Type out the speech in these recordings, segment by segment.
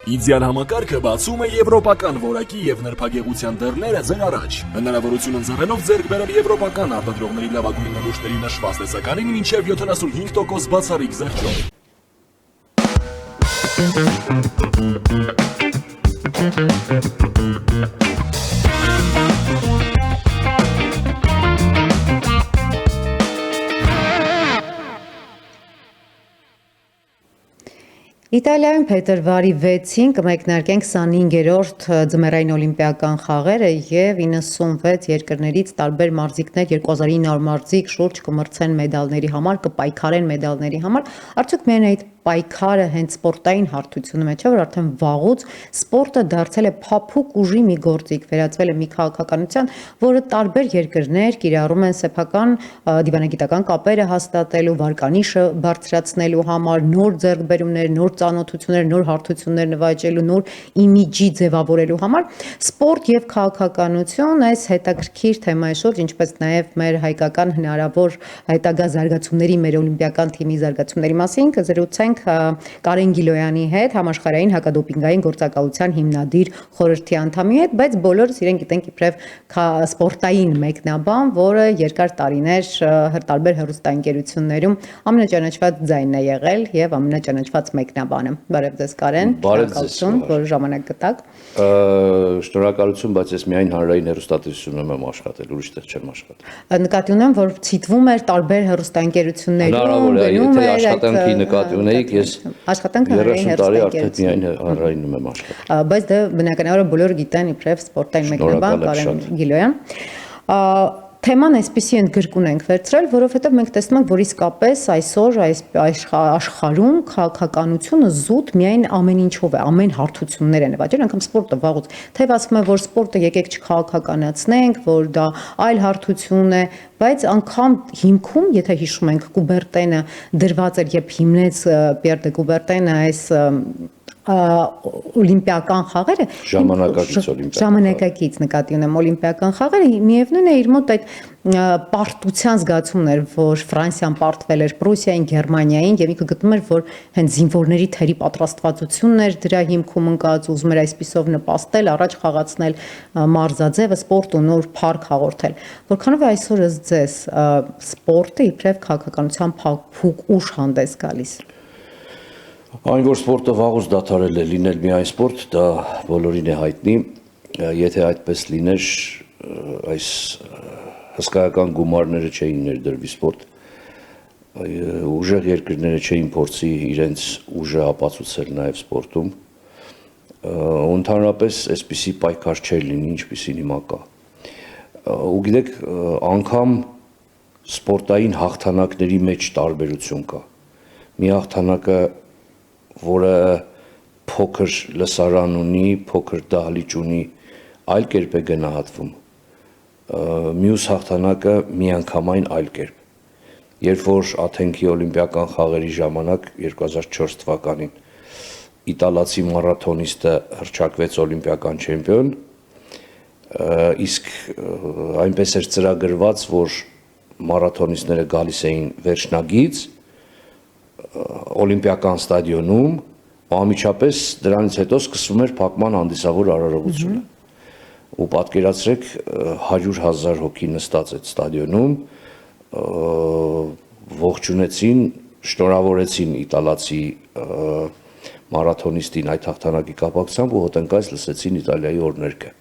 Իդեալ համակարգը բացում է եվրոպական որակի եւ նրբագեղության դռները ձեր առաջ։ Հնարավորություն ընձեռելով ձեռք բերել եվրոպական արտադրողների լավագույն նմուշների նշված տեսականին մինչեւ 75% բացառիկ զեղչով։ Իտալիայում փետրվարի 6-ին կմեկնարկեն 25-րդ ձմեռային օլիմպիական խաղերը եւ 96 երկրներից տարբեր մարզիկներ 2900 մարզիկ շուրջ կմրցեն մեդալների համար, կպայքարեն մեդալների համար, արդյոք միայն այդ պայքարը հենց սպորտային հարթությունը մեջ է, որ արդեն վաղուց սպորտը դարձել է փափուկ ուժի մի գործիք, վերածվել է մի քաղաքականության, որը տարբեր երկրներ կիրառում են սեփական դիվանագիտական կապերը հաստատելու, վարկանիշը բարձրացնելու համար, նոր ձեռքբերումներ, նոր ծանոթություններ, նոր հարթություններ նվաճելու, նոր իմիջի ձևավորելու համար, սպորտ եւ քաղաքականություն այս հետաքրքիր թեմայի շուրջ, ինչպես նաեւ մեր հայկական հնարավոր հետագա զարգացումների, մեր օլիմպիական թիմի զարգացումների մասին կզրուցենք Կարեն Գիլոյանի հետ, համաշխարհային հակադոպինգային գործակալության հիմնադիր խորհրդի անդամի հետ, բայց բոլորս իրեն գիտենք իբրև սպորտային մեկնաբան, որը երկար տարիներ տարբեր հեռուստաընկերություններում ամենաճանաչված ձայնն է եղել եւ ամենաճանաչված մեկնաբանը։ Բարև ձեզ Կարեն, շնորհակալություն, որ ժամանակ գտաք։ Շնորհակալություն, բայց ես միայն հանրային հեռուստատեսությունում եմ աշխատել, ուրիշ տեղ չեմ աշխատել։ Նկատի ունեմ, որ ցիտվում էր տարբեր հեռուստաընկերություններում, հնարավոր է, եթե աշխատանքի նկատի ունեիք, ես աշխատանքը 30 տարի արդեն միայն հանրայինում եմ աշխատել։ Բայց դա բնականաբար բոլորը գիտեն իբրև սպորտային մեկնաբան Կարեն Գիլոյան։ Թեման այսպիսի ընդգրկուն ենք վերցրել, որովհետև մենք տեսնում ենք, որ իսկապես այսօր աշխարհում քաղաքականությունը զուտ միայն ամեն ինչով է, ամեն հարթություններ է նվաճել, անգամ սպորտը վաղուց։ Թեև ասվում է, որ սպորտը եկեք չքաղաքականացնենք, որ դա այլ հարթություն է, բայց անգամ հիմքում, եթե հիշում ենք, Կուբերտենը դրված էր, երբ հիմնեց Պիեր դե Կուբերտենը այս օլիմպիական խաղերը ժամանակակից նկատի ունեմ օլիմպիական խաղերը միևնույն է իր մոտ այդ պարտության զգացումն էր, որ Ֆրանսիան պարտվել էր Պրուսիային, Գերմանիային եւ ինքը գտնում էր, որ հենց զինվորների թերի պատրաստվածությունն էր դրա հիմքում ընկած, ուզում էր այսպիսով նպաստել, առաջ խաղացնել մարզաձևը, սպորտ ու նոր փառք հաղորդել։ Որքանով է այսօր ըստ ձեզ սպորտը իբրև քաղաքականության փափուկ ուժ հանդես գալիս։ Այն, որ սպորտը վաղուց դադարել է լինել միայն սպորտ, դա բոլորին է հայտնի, եթե այդպես լիներ, այս հսկայական գումարները չէին ներդրվի սպորտ, ուժեղ երկրները չէին փորձի իրենց ուժը ապացուցել նաև սպորտում, ընդհանրապես այսպիսի պայքար չէր լինի, ինչպիսին հիմա կա։ Ու գիտեք, անգամ սպորտային հաղթանակների մեջ տարբերություն կա։ Մի հաղթանակը որը փոքր լսարան ունի, փոքր դահլիճ ունի, այլ կերպ է գնահատվում։ Մյուս հաղթանակը միանգամայն այլ կերպ։ Երբ որ Աթենքի օլիմպիական խաղերի ժամանակ 2004 թվականին իտալացի մարաթոնիստը հռչակվեց օլիմպիական չեմպիոն, իսկ այնպես էր ծրագրված, որ մարաթոնիստները գալիս էին վերջնագիծ օլիմպիական ստադիոնում, անմիջապես դրանից հետո սկսվում էր փակման հանդիսավոր արարողությունը։ Ու պատկերացրեք 100,000 հոգի նստած այդ ստադիոնում, ողջունեցին, շնորհավորեցին իտալացի մարաթոնիստին այդ հաղթանակի կապակցությամբ ու հոտնկայց լսեցին Իտալիայի օրհներգը։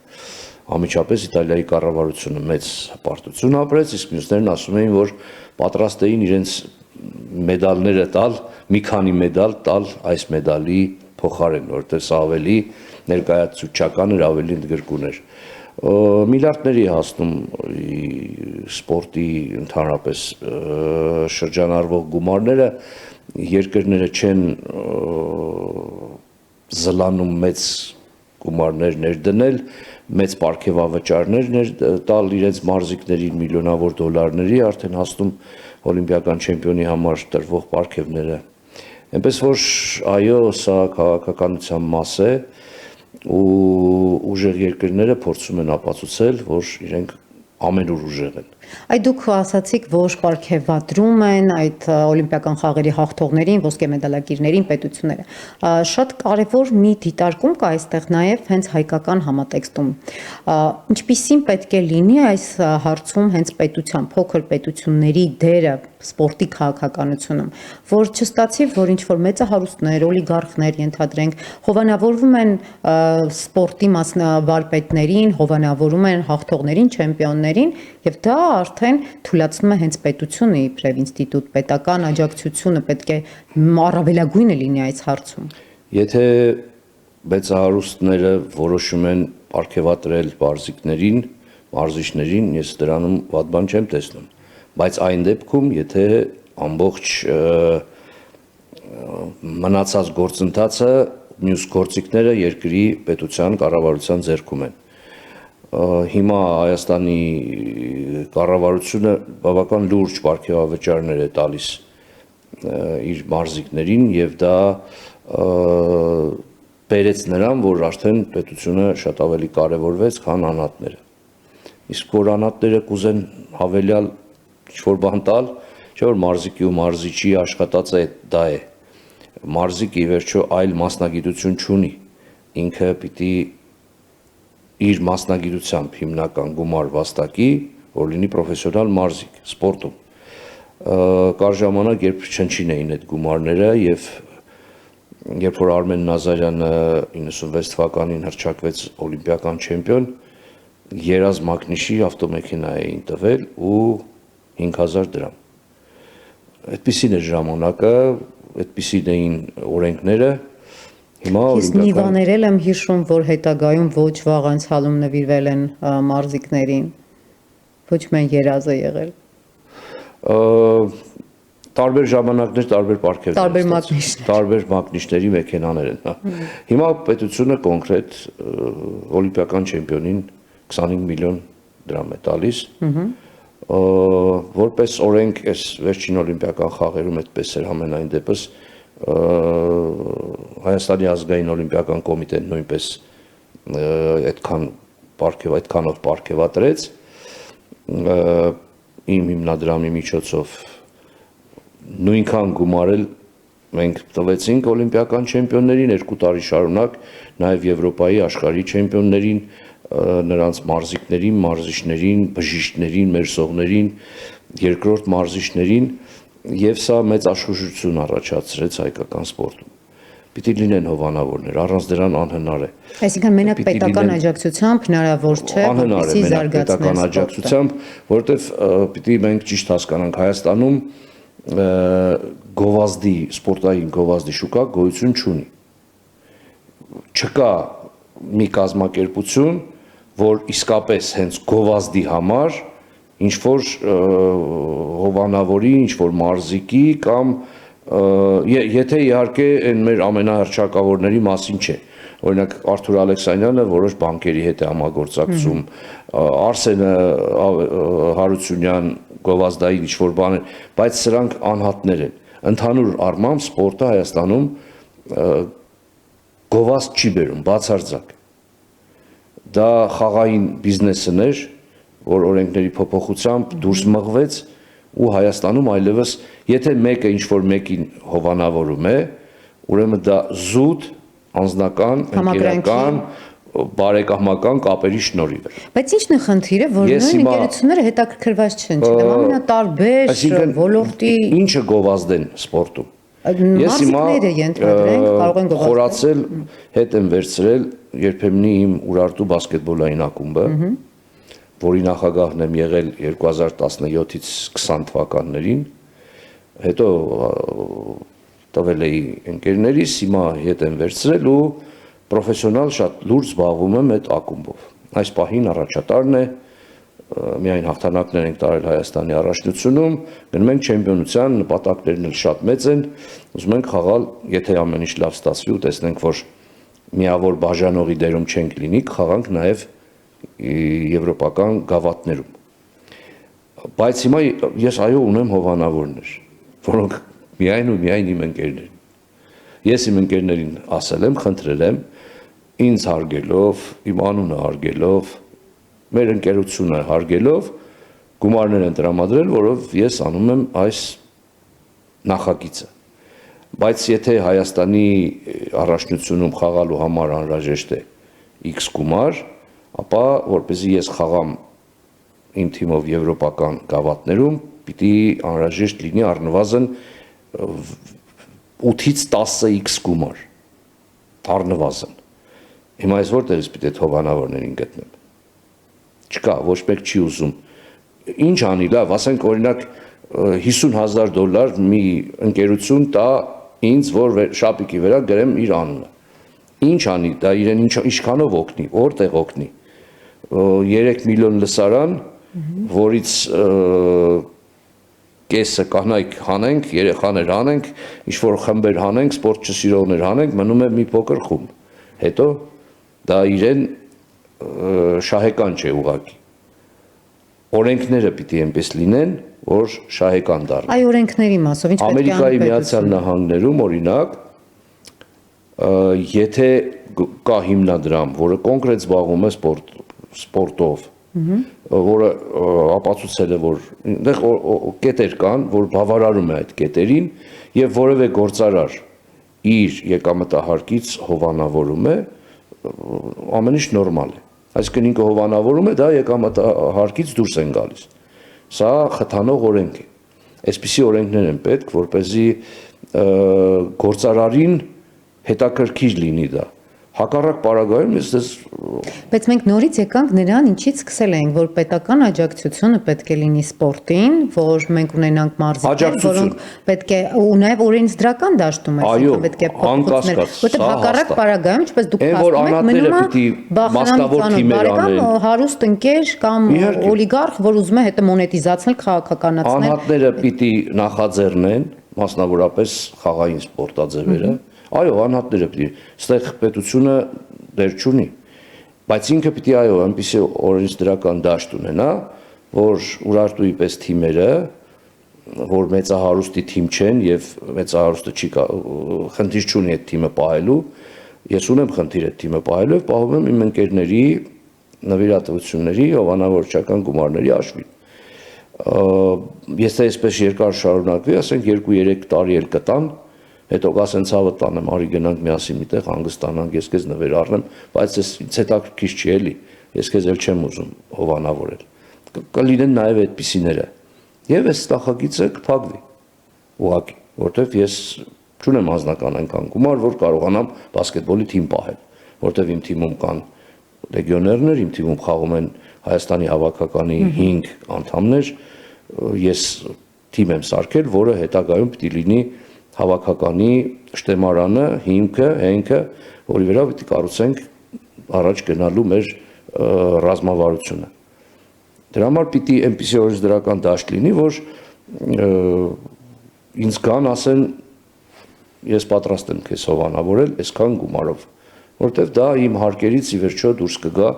Անմիջապես Իտալիայի կառավարությունը մեծ հպարտություն ապրեց, իսկ մյուսներն ասում էին, որ պատրաստ էին իրենց մեդալները տալ, մի քանի մեդալ տալ այս մեդալի փոխարեն, որտեղ սա ավելի ներկայացուցչական էր, ավելի ընդգրկուն էր։ Միլիարդների հասնում սպորտի ընդհանրապես շրջանառվող գումարները, երկրները չեն զլանում մեծ գումարներ ներդնել, մեծ պարգևավճարներ տալ իրենց մարզիկներին միլիոնավոր դոլարների, արդեն հասնում օլիմպիական չեմպիոնի համար տրվող պարգևները։ Այնպես որ այո, սա քաղաքականության մաս է ու ուժեղ երկրները փորձում են ապացուցել, որ իրենք ամենուր ուժեղ են։ Այդ դուք ասացիք, որ պարգևատրում են այդ օլիմպիական խաղերի հաղթողներին, ոսկե մեդալակիրներին պետությունները։ Շատ կարևոր մի դիտարկում կա այստեղ նաև հենց հայկական համատեքստում։ Ինչպիսին պետք է լինի այս հարցում հենց պետության, փոքր պետությունների դերը սպորտի քաղաքականությունում, որ չստացի, որ ինչ որ մեծահարուստներ, օլիգարխներ ենթադրենք, հովանավորվում են սպորտի վարպետներին, հովանավորում են հաղթողներին, չեմպիոններին, եւ դա արդեն թույլատնում է հենց պետությունը իբրև ինստիտուտ, պետական աջակցությունը պետք է առավելագույնը լինի այս հարցում։ Եթե մեծահարուստները որոշում են պարգևատրել մարզիկներին, մարզիչներին, ես դրանում վատ բան չեմ տեսնում, բայց այն դեպքում, եթե ամբողջ մնացած գործընթացը մյուս գործիքները երկրի պետության կառավարության ձեռքում են։ Հիմա Հայաստանի կառավարությունը բավական լուրջ պարգևավճարներ է տալիս իր մարզիկներին եւ դա բերեց նրան, որ արդեն պետությունը շատ ավելի կարևորվեց, քան անհատները։ Իսկ որ անհատները կուզեն հավելյալ ինչ-որ բան տալ, չէ՞ որ մարզիկի ու մարզիչի աշխատածը դա է։ Մարզիկը ի վերջո այլ մասնագիտություն չունի, ինքը պիտի իր մասնագիտությամբ հիմնական գումար վաստակի, որ լինի պրոֆեսիոնալ մարզիկ սպորտում։ Կար ժամանակ, երբ չնչին էին այդ գումարները եւ երբ որ Արմեն Նազարյանը 96 թվականին հռչակվեց օլիմպիական չեմպիոն, երազ մակնիշի ավտոմեքենա էին տվել ու 5000 դրամ։ Այդպիսին էր ժամանակը, այդպիսին էին օրենքները։ Հիմա Ես մի բաներել եմ հիշում, որ հետագայում ոչ վաղ անցյալում նվիրվել են մարզիկներին, ոչ միայն երազը եղել։ Տարբեր ժամանակներ, տարբեր պարգևներ, տարբեր մակնիշների մեքենաներ են։ Հիմա պետությունը կոնկրետ օլիմպիական չեմպիոնին 25 միլիոն դրամ է տալիս։ Որպես օրենք այս վերջին օլիմպիական խաղերում այդպես էր համենայն դեպս Հայաստանի ազգային օլիմպիական կոմիտեն նույնպես այդքանով պարգևատրեց իմ հիմնադրամի միջոցով նույնքան գումարել մենք տվեցինք օլիմպիական չեմպիոններին 2 տարի շարունակ, նաև Եվրոպայի աշխարհի չեմպիոններին, նրանց մարզիկներին, մարզիչներին, բժիշկներին, մերսողներին, երկրորդ մարզիչներին եւ սա մեծ աշխուժություն առաջացրեց հայկական սպորտում։ Պիտի լինեն հովանավորներ, առանց դրան անհնար է։ Այսինքն մենակ պետական աջակցությամբ հնարավոր չէ, որպեսզի զարգացնել պետական աջակցությամբ, որովհետեւ պիտի մենք ճիշտ հասկանանք Հայաստանում գովազդի, սպորտային գովազդի շուկա գոյություն չունի։ Չկա մի կազմակերպություն, որ իսկապես հենց գովազդի համար ինչ որ հովանավորի, ինչ որ մարզիկի կամ եթե իհարկե այն մեր ամենահռչակավորների մասին չէ։ Օրինակ Արթուր Ալեքսանյանը որոշ բանկերի հետ է համագործակցում, Արսենը Հարությունյան գովազդային ինչ որ բաներ, բայց սրանք անհատներ են։ Ընդհանուր առմամբ սպորտը Հայաստանում գովազդ չի բերում, բացարձակ։ Դա խաղային բիզնեսն էր, որ օրենքների փոփոխությամբ դուրս մղվեց ու Հայաստանում այլևս եթե մեկը ինչ որ մեկին հովանավորում է, ուրեմն դա զուտ անձնական, ընկերական, բարեկամական կապերի շնորհիվ է։ Բայց ի՞նչն է խնդիրը, որ նույն ընկերությունները հետաքրքրված չեն, չգիտեմ, ամենատարբեր ոլորտի ինչը գովազդեն սպորտում։ Ես հիմա կարող են խորացել, հետ եմ վերցրել երբեմնի իմ Ուրարտու բասկետբոլային ակումբը, որի նախագահն եմ եղել 2017-ից 20 թվականներին, հետո տվել էի ընկերներիս, հիմա հետ եմ վերցրել ու պրոֆեսիոնալ շատ լուրջ զբաղվում եմ այդ ակումբով։ Այս պահին առաջատարն է, միայն հաղթանակներ ենք տարել Հայաստանի առաջնությունում, գնում ենք չեմպիոնության, նպատակներն էլ շատ մեծ են, ուզում ենք խաղալ, եթե ամեն ինչ լավ ստացվի ու տեսնենք, որ միավոր բաժանողի դերում չենք լինի, կխաղանք նաև եվրոպական գավաթներում։ Բայց հիմա ես այո ունեմ հովանավորներ, որոնք միայն ու միայն իմ ընկերներն։ Ես իմ ընկերներին ասել եմ, խնդրել եմ, ինձ հարգելով, իմ անունը հարգելով, մեր ընկերությունը հարգելով, գումարներ են տրամադրել, որով ես անում եմ այս նախագիծը։ Բայց եթե Հայաստանի առաջնությունում խաղալու համար անհրաժեշտ է X գումար, ապա որպեսզի ես խաղամ իմ թիմով եվրոպական գավաթներում, պիտի անհրաժեշտ լինի առնվազն 8-ից 10x գումար, առնվազն։ Հիմա այս որտեղից պիտի այդ հովանավորներին գտնեմ։ Չկա, ոչ մեկ չի ուզում։ Ինչ անի, լավ, ասենք օրինակ $50,000 մի ընկերություն տա ինձ, որ շապիկի վրա գրեմ իր անունը։ Ինչ անի, դա իրեն ինչքանով օգնի, որտեղ օգնի։ 3 միլիոն լսարան, որից կեսը կանայք հանենք, երեխաներ հանենք, ինչ-որ խմբեր հանենք, սպորտ չսիրողներ հանենք, մնում է մի փոքր խումբ։ Հետո դա իրեն շահեկան չէ ուղղակի։ Օրենքները պիտի այնպես լինեն, որ շահեկան դառնան։ Այ օրենքների մասով ինչ պետք է Ամերիկայի Միացյալ Նահանգներում օրինակ, եթե կա հիմնադրամ, որը կոնկրետ զբաղվում է սպորտով, որը ապացուցել է, որ այնտեղ կետեր կան, որ բավարարում է այդ կետերին եւ որևէ գործարար իր եկամտահարկից հովանավորում է, ամեն ինչ նորմալ է։ Այսինքն ինքը հովանավորում է, դա եկամտահարկից դուրս են գալիս։ Սա խթանող օրենք է։ Այսպիսի օրենքներ են պետք, որպեսզի գործարարին հետաքրքիր լինի դա։ Հակառակ պարագայում ես Բայց մենք նորից եկանք նրան, ինչից սկսել ենք, որ պետական աջակցությունը պետք է լինի սպորտին, որ մենք ունենանք մարզիկներ, որոնք պետք է ու նաև օրենսդրական դաշտում պետք է փոխություններ, որտեղ հակառակ պարագայում, ինչպես դուք ասում եք, մնում է բախնան հարուստ ընկեր կամ օլիգարխ, որ ուզում է հետո մոնետիզացնել, քաղաքականացնել։ Անհատները պիտի նախաձեռնեն, մասնավորապես խաղային սպորտաձևերը։ Այո, անհատները պիտի, ստեղ պետությունը դեր չունի, բայց ինքը պիտի այո, այնպիսի օրենսդրական դաշտ ունենա, որ Ուրարտուի պես թիմերը, որ մեծահարուստի թիմ չեն եւ մեծահարուստը չի խնդիր չունի այդ թիմը պահելու, ես ունեմ խնդիր այդ թիմը պահելու եւ պահում եմ իմ ընկերների նվիրատվությունների հովանավորչական գումարների հաշվին։ Եթե այսպես երկար շարունակվի, ասենք 2-3 տարի էլ կտան, հետո կասեն ցավը տանեմ, արի գնանք միասին միտեղ հանգստանանք, ես քեզ նվեր առնեմ, բայց ես ինձ հետաքրքիր չի էլի, ես քեզ էլ չեմ ուզում հովանավորել։ Կլինեն նաև այդպիսիները։ Եվ այս նախագիծը կփակվի։ Ուղղակի, որտեվ ես չունեմ անձնական այնքան գումար, որ կարողանամ բասկետբոլի թիմ պահել, որտեվ իմ թիմում կան լեգիոներներ, իմ թիմում խաղում են Հայաստանի հավաքականի 5 անդամներ, ես թիմ եմ սարքել, որը հետագայում պիտի լինի հավաքականի շտեմարանը, հիմքը, հենքը, որի վրա պիտի կառուցենք առաջ գնալու մեր ռազմավարությունը։ Դրա համար պիտի այնպիսի օրենսդրական դաշտ լինի, որ ինձ կան ասեն, ես պատրաստ եմ քեզ հովանավորել այսքան գումարով, որտեվ դա իմ հարկերից ի վերջո դուրս կգա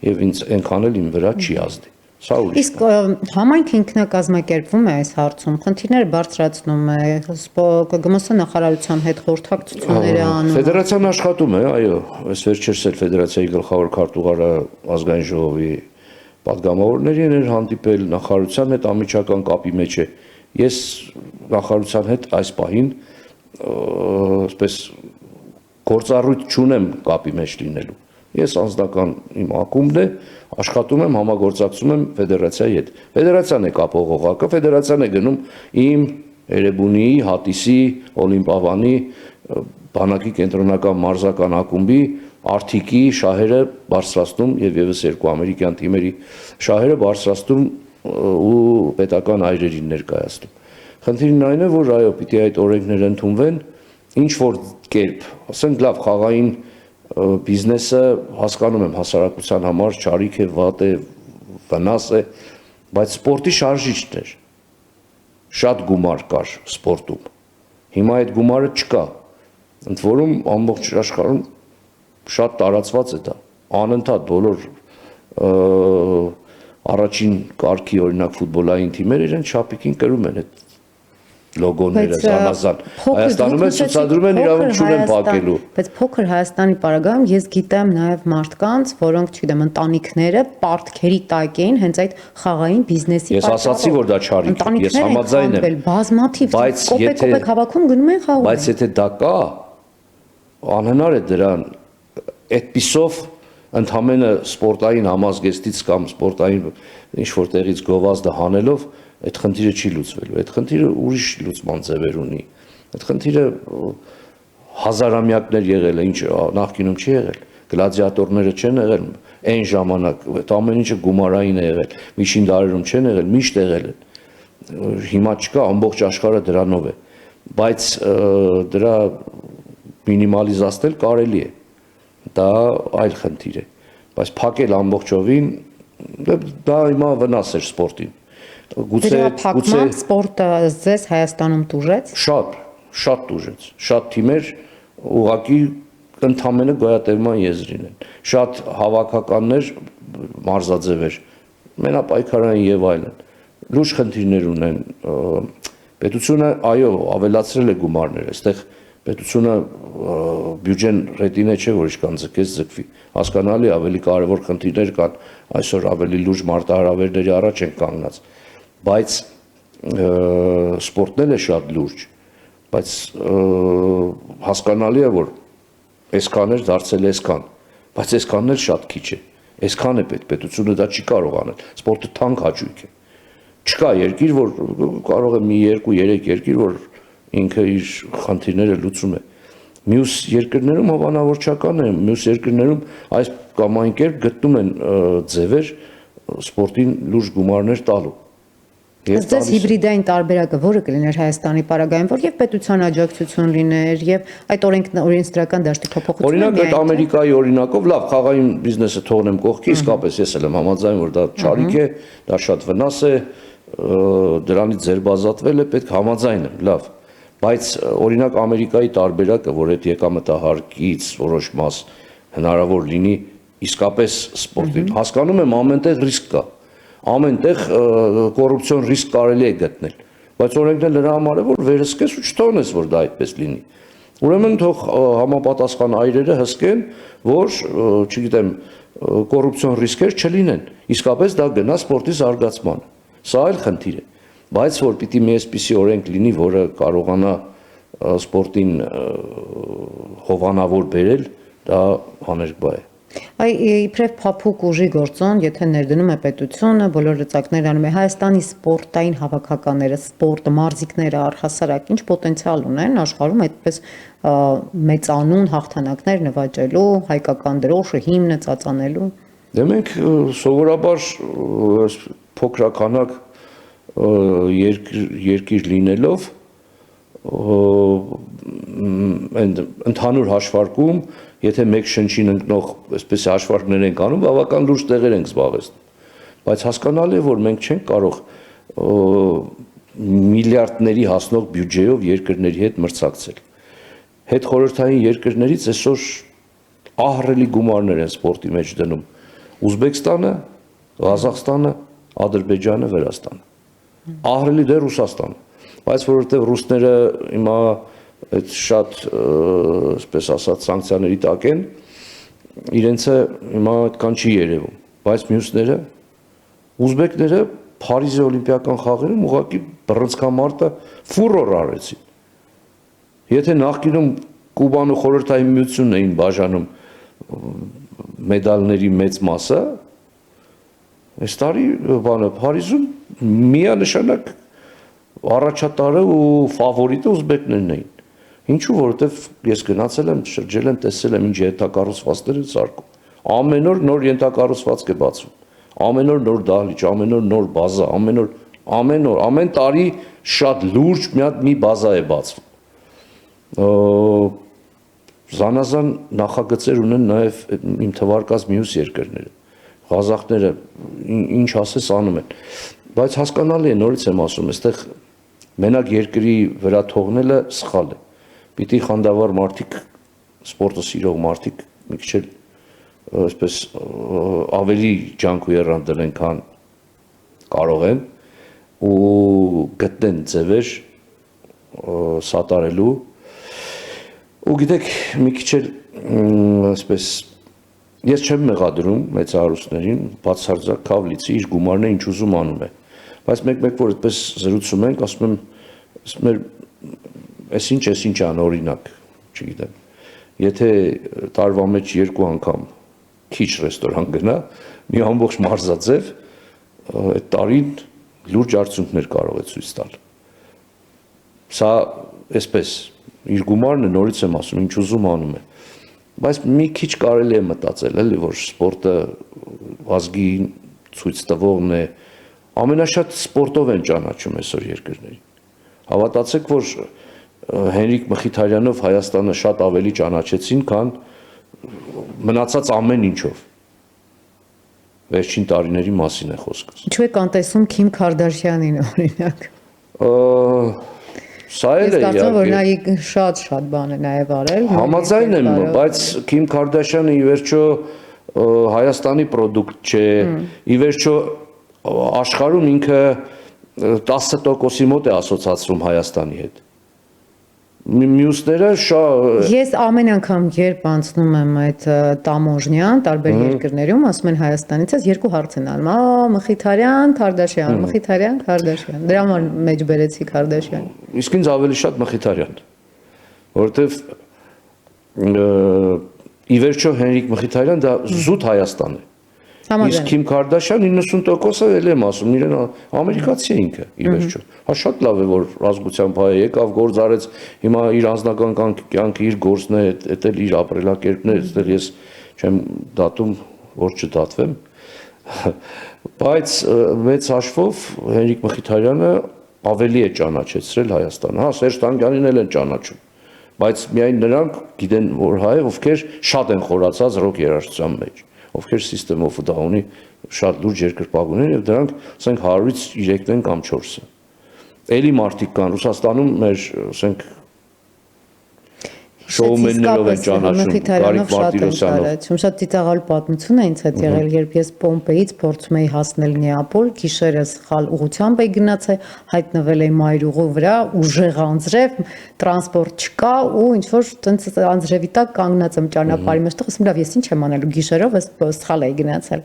եւ ինձ այնքան էլ իմ վրա չի ազդի։ Իսկ համայնք ինքնակազմակերպվում է այս հարցում, խնդիրները բարձրացնում է, ԳՄՍ նախարարության հետ խորհրդակցությունները անում։ Ֆեդերացիան աշխատում է, այո, այս վերջերս էլ ֆեդերացիայի գլխավոր քարտուղարը ազգային ժողովի պատգամավորներին էր հանդիպել, նախարարության հետ անմիջական կապի մեջ է։ Ես նախարարության հետ այս պահին այսպես գործառույթ չունեմ կապի մեջ լինելու։ Ես անձնական իմ ակումբն է, աշխատում եմ, համագործակցում եմ ֆեդերացիայի հետ։ Ֆեդերացիան է կապող օղակը, ֆեդերացիան է գնում իմ Էրեբունի, Հատիսի, Օլիմպիավանի, բանակի կենտրոնական մարզական ակումբի, Արթիկի շահերը բարձրացնում եւ եւս երկու ամերիկյան թիմերի շահերը բարձրացնում ու պետական այրերին ներկայացնում։ Խնդիրն այն է, որ այո, պիտի այդ օրենքները ընդունվեն, ինչ որ կերպ, ասենք լավ, խաղային բիզնեսը հասկանում եմ հասարակության համար չարիք է, վատ է, վնաս է, բայց սպորտի շարժիչն էր։ Շատ գումար կար սպորտում։ Հիմա այդ գումարը չկա։ Ընդ որում ամբողջ աշխարհում շատ տարածված է դա։ Անընդհատ բոլոր առաջին կարգի օրինակ ֆուտբոլային թիմերը իրենց շապիկին կրում են այդ լոգոները զանազան։ Հայաստանում էլ ցուցադրում են իրավունք չունեն փակելու։ Բայց փոքր Հայաստանի պարագայում ես գիտեմ նաև մարդկանց, որոնք, չգիտեմ, ընտանիքները պարտքերի տակ էին հենց այդ խաղային բիզնեսի Ես ասացի, որ դա չարիք է, ես համաձայն եմ։ Բազմաթիվ կոպեկ հավաքում գնում են խաղում։ Բայց եթե դա կա, անհնար է դրան այդպիսով ընդհանրապես սպորտային համազգեստից կամ սպորտային ինչ որ տեղից գովազդը հանելով այդ խնդիրը չի լուծվելու։ Այդ խնդիրը ուրիշ լուծման ձևեր ունի։ Այդ խնդիրը հազարամյակներ եղել է, ինչ նախկինում չի եղել։ Գլադիատորները չեն եղել այն ժամանակ, այդ ամեն ինչը գումարային է եղել։ Միջին դարերում չեն եղել, միշտ եղել են։ Հիմա չկա, ամբողջ աշխարհը դրանով է։ Բայց դրա մինիմալիզացնել կարելի է։ Դա այլ խնդիր է։ Բայց փակել ամբողջովին դա հիմա վնաս էր սպորտին։ Գուցե սպորտը ձեզ Հայաստանում տուժեց։ Շատ տուժեց։ Շատ թիմեր ուղղակի ընդհանրապես գոյատևման եզրին են։ Շատ հավաքականներ մարզաձևեր, մենապայքարային եւ այլն։ Լուրջ խնդիրներ ունեն։ Պետությունը այո, ավելացրել է գումարները, այստեղ պետությունը բյուջեն ռետինե չէ, որ իշքան ձգվի։ Հասկանալի ավելի կարևոր խնդիրներ կան, այսօր ավելի լուրջ մարտահրավերների առաջ են կանգնած։ Բայց սպորտն էլ է շատ լուրջ, բայց հասկանալի է, որ այսքան էր դարձել այսքան, բայց այսքանն էլ շատ քիչ է։ Այսքան է պետությունը դա չի կարող անել։ Սպորտը թանկ հաճույք է։ Չկա երկիր, որ կարող է մի 2-3 երկիր, որ ինքը իր խնդիրները լուծում է։ Մյուս երկրներում հավանավորչական է, մյուս երկրներում այս կամ այն կերպ գտնում են ձևեր սպորտին լուրջ գումարներ տալու։ Ձեզ հիբրիդային տարբերակը որը կլիներ Հայաստանի պարագայում, որ եւ պետության աջակցություն լիներ, եւ այդ օրենսդրական դաշտի փոփոխությունը։ Օրինակ այդ Ամերիկայի օրինակով լավ խաղային բիզնեսը թողնեմ կողքի, իսկապես ես էլ եմ համաձայն, որ դա չարիք է, դա շատ վնաս է, դրանից ձերբազատվել է, պետք համաձայն եմ, լավ։ Բայց օրինակ Ամերիկայի տարբերակը, որ այդ եկամտահարկից որոշ մաս հնարավոր լինի իսկապես սպորտին, հասկանում եմ ամենտեղ ռիսկ կա։ Ամենտեղ կոռուպցիոն ռիսկ կարելի է գտնել, բայց օրենքն էլ նրա համար է, որ վերահսկես ու չթողնես, որ դա այդպես լինի։ Ուրեմն թող համապատասխան այրերը հսկեն, որ, չգիտեմ, կոռուպցիոն ռիսկեր չլինեն։ Իսկապես դա գնա սպորտի զարգացմանը։ Սա այլ խնդիր է։ Բայց որ պիտի մի այսպիսի օրենք լինի, որը կարողանա սպորտին հովանավոր բերել, դա աներկբա է։ Իբրև փափուկ ուժի գործոն, եթե ներդնում է պետությունը, բոլոր լծակներ անում է Հայաստանի սպորտային հավաքականները, սպորտը, մարզիկները առհասարակ ինչ պոտենցիալ ունեն աշխարհում այդպես մեծանուն հաղթանակներ նվաճելու, հայկական դրոշը, հիմնը ծածանելու։ Դե մենք սովորաբար փոքրականակ երկիր լինելով ընդհանուր հաշվարկում, եթե մեկ շնչին ընկնող այսպես հաշվարկներ ենք անում, բավական լուրջ տեղեր ենք զբաղեցնում։ Բայց հասկանալի է, որ մենք չենք կարող միլիարդների հասնող բյուջեով երկրների հետ մրցակցել։ Հետ խորհրդային երկրներից այսօր ահռելի գումարներ են սպորտի մեջ դնում Ուզբեկստանը, Ղազախստանը, Ադրբեջանը, Վրաստանը։ Ահռելի դե Ռուսաստանը։ Բայց որովհետև ռուսները հիմա այդ շատ, այսպես ասած, սանկցիաների տակ են, իրենցը հիմա այդքան չի երևում, բայց մյուսները, ուզբեկները Փարիզի օլիմպիական խաղերում ուղղակի բռնցքամարտը ֆուրոր արեցին։ Եթե նախկինում Կուբան ու խորհրդային միությունն էին բաժանում մեդալների մեծ մասը, այս տարի Փարիզում միանշանակ առաջատարը ու ֆավորիտը ուզբեկներն էին։ Ինչու, որովհետև ես գնացել եմ, շրջել եմ, տեսել եմ ինչ ենթակառուցվածքներ են սարքում։ Ամեն օր նոր ենթակառուցվածք է բացվում։ Ամեն օր նոր դահլիճ, ամեն օր նոր բազա, ամեն տարի շատ լուրջ մի բազա է բացվում։ Զանազան նախագծեր ունեն նաև իմ թվարկած մյուս երկրները։ Ղազախները ինչ ասես անում են։ Բայց հասկանալի է, նորից եմ ասում, այստեղ մենակ երկրի վրա թողնելը սխալ է։ Պիտի խանդավառ մարդիկ, սպորտը սիրող մարդիկ մի քիչ այսպես ավելի ջանք ու եռան դնեն, քան կարող են ու գտնեն ձևեր սատարելու ու գիտեք մի քիչ էլ այսպես ես չեմ մեղադրում մեծահարուստներին բացարձակ Քավլիցի իր գումարն է ինչ ուզում անում է բայց մեկ-մեկ որ այդպես զրուցում ենք ասում եմ այսինչ անօրինակ չգիտեմ եթե տարվա մեջ 2 անգամ քիչ ռեստորան գնա մի ամբողջ մարզաձև այդ տարին լուրջ արդյունքներ կարող է ցույց տալ սա այսպես իր գումարն է նորից եմ ասում ինչ ուզում անում է բայց մի քիչ կարելի է մտածել էլի որ սպորտը ազգի ցույց տվողն է ամենաշատ սպորտով են ճանաչում այսօր երկրներին հավատացեք որ Հենրիկ Մխիթարյանով Հայաստանը շատ ավելի ճանաչեցին քան մնացած ամեն ինչով վերջին տարիների մասին է խոսքը Ինչու եք անտեսում Քիմ Քարդաշյանին օրինակ Սա էլ է Ես կարծում որ նա շատ բան է նաև արել Համաձայն եմ բայց Քիմ Քարդաշյանը ի վերջո Հայաստանի պրոդուկտ չէ ի վերջո աշխարհում ինքը 10%-ի մոտ է ասոցացվում Հայաստանի հետ Մյուսները Ես ամեն անգամ երբ անցնում եմ այդ տամոժնյան տարբեր երկրներում ասում են Հայաստանից ես 2 հարց են անում Մխիթարյան, Քարդաշյան, Մխիթարյան, Քարդաշյան դրա համար մեջ բերեցի Քարդաշյան Իսկ ինձ ավելի շատ Մխիթարյան որովհետև ի վերջո Հենրիկ Մխիթարյան դա զուտ Հայաստան է Իսկ Քիմ Քարդաշյան 90%-ը էլ եմ ասում իրեն ամերիկացի է ինքը ի վերջո Հա շատ լավ է որ ազգությամբ հայ եկավ գործ արեց հիմա իր անձնական կյանքը իր գործն է դա էլ իր ապրելակերպն է այդտեղ ես չեմ դատում որ չդատվեմ բայց մեծ հաշվով Հենրիկ Մխիթարյանը ավելի է ճանաչեցրել Հայաստանը հա Սերժ Թանկյանին էլ են ճանաչում բայց միայն նրանք գիտեն որ հայ ովքեր շատ են խորացած ռոք երաժշտության մեջ ովքեր System of a Down-ի շատ լուրջ երկրպագուներ են եւ դրանք ասենք 100-ից 3-ն կամ 4-ը։ Էլի մարդիկ կան Ռուսաստանում մեր ասենք շոումեններով են ճանաչում Գարիկ Մարտիրոսյանով։ Շատ ծիծաղալի պատմություն է ինձ հետ եղել, երբ ես Պոմպեից փորձում էի հասնել Նեապոլ, գիշերը սխալ ուղղությամբ էի գնացել, հայտնվել էի Մայրուղու վրա, ուժեղ անձրև, տրանսպորտ չկա ու ինչ որ տենց անձրևի տակ կանգնած եմ ճանապարհի մեջ, ասում լավ, ես ինչ եմ անելու գիշերով, ես սխալ էի գնացել։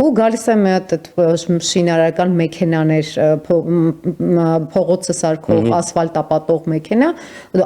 Ու գալիս եմ այդ շինարարական մեքենաներ փողոցը սարքող ասֆալտապատող մեքենա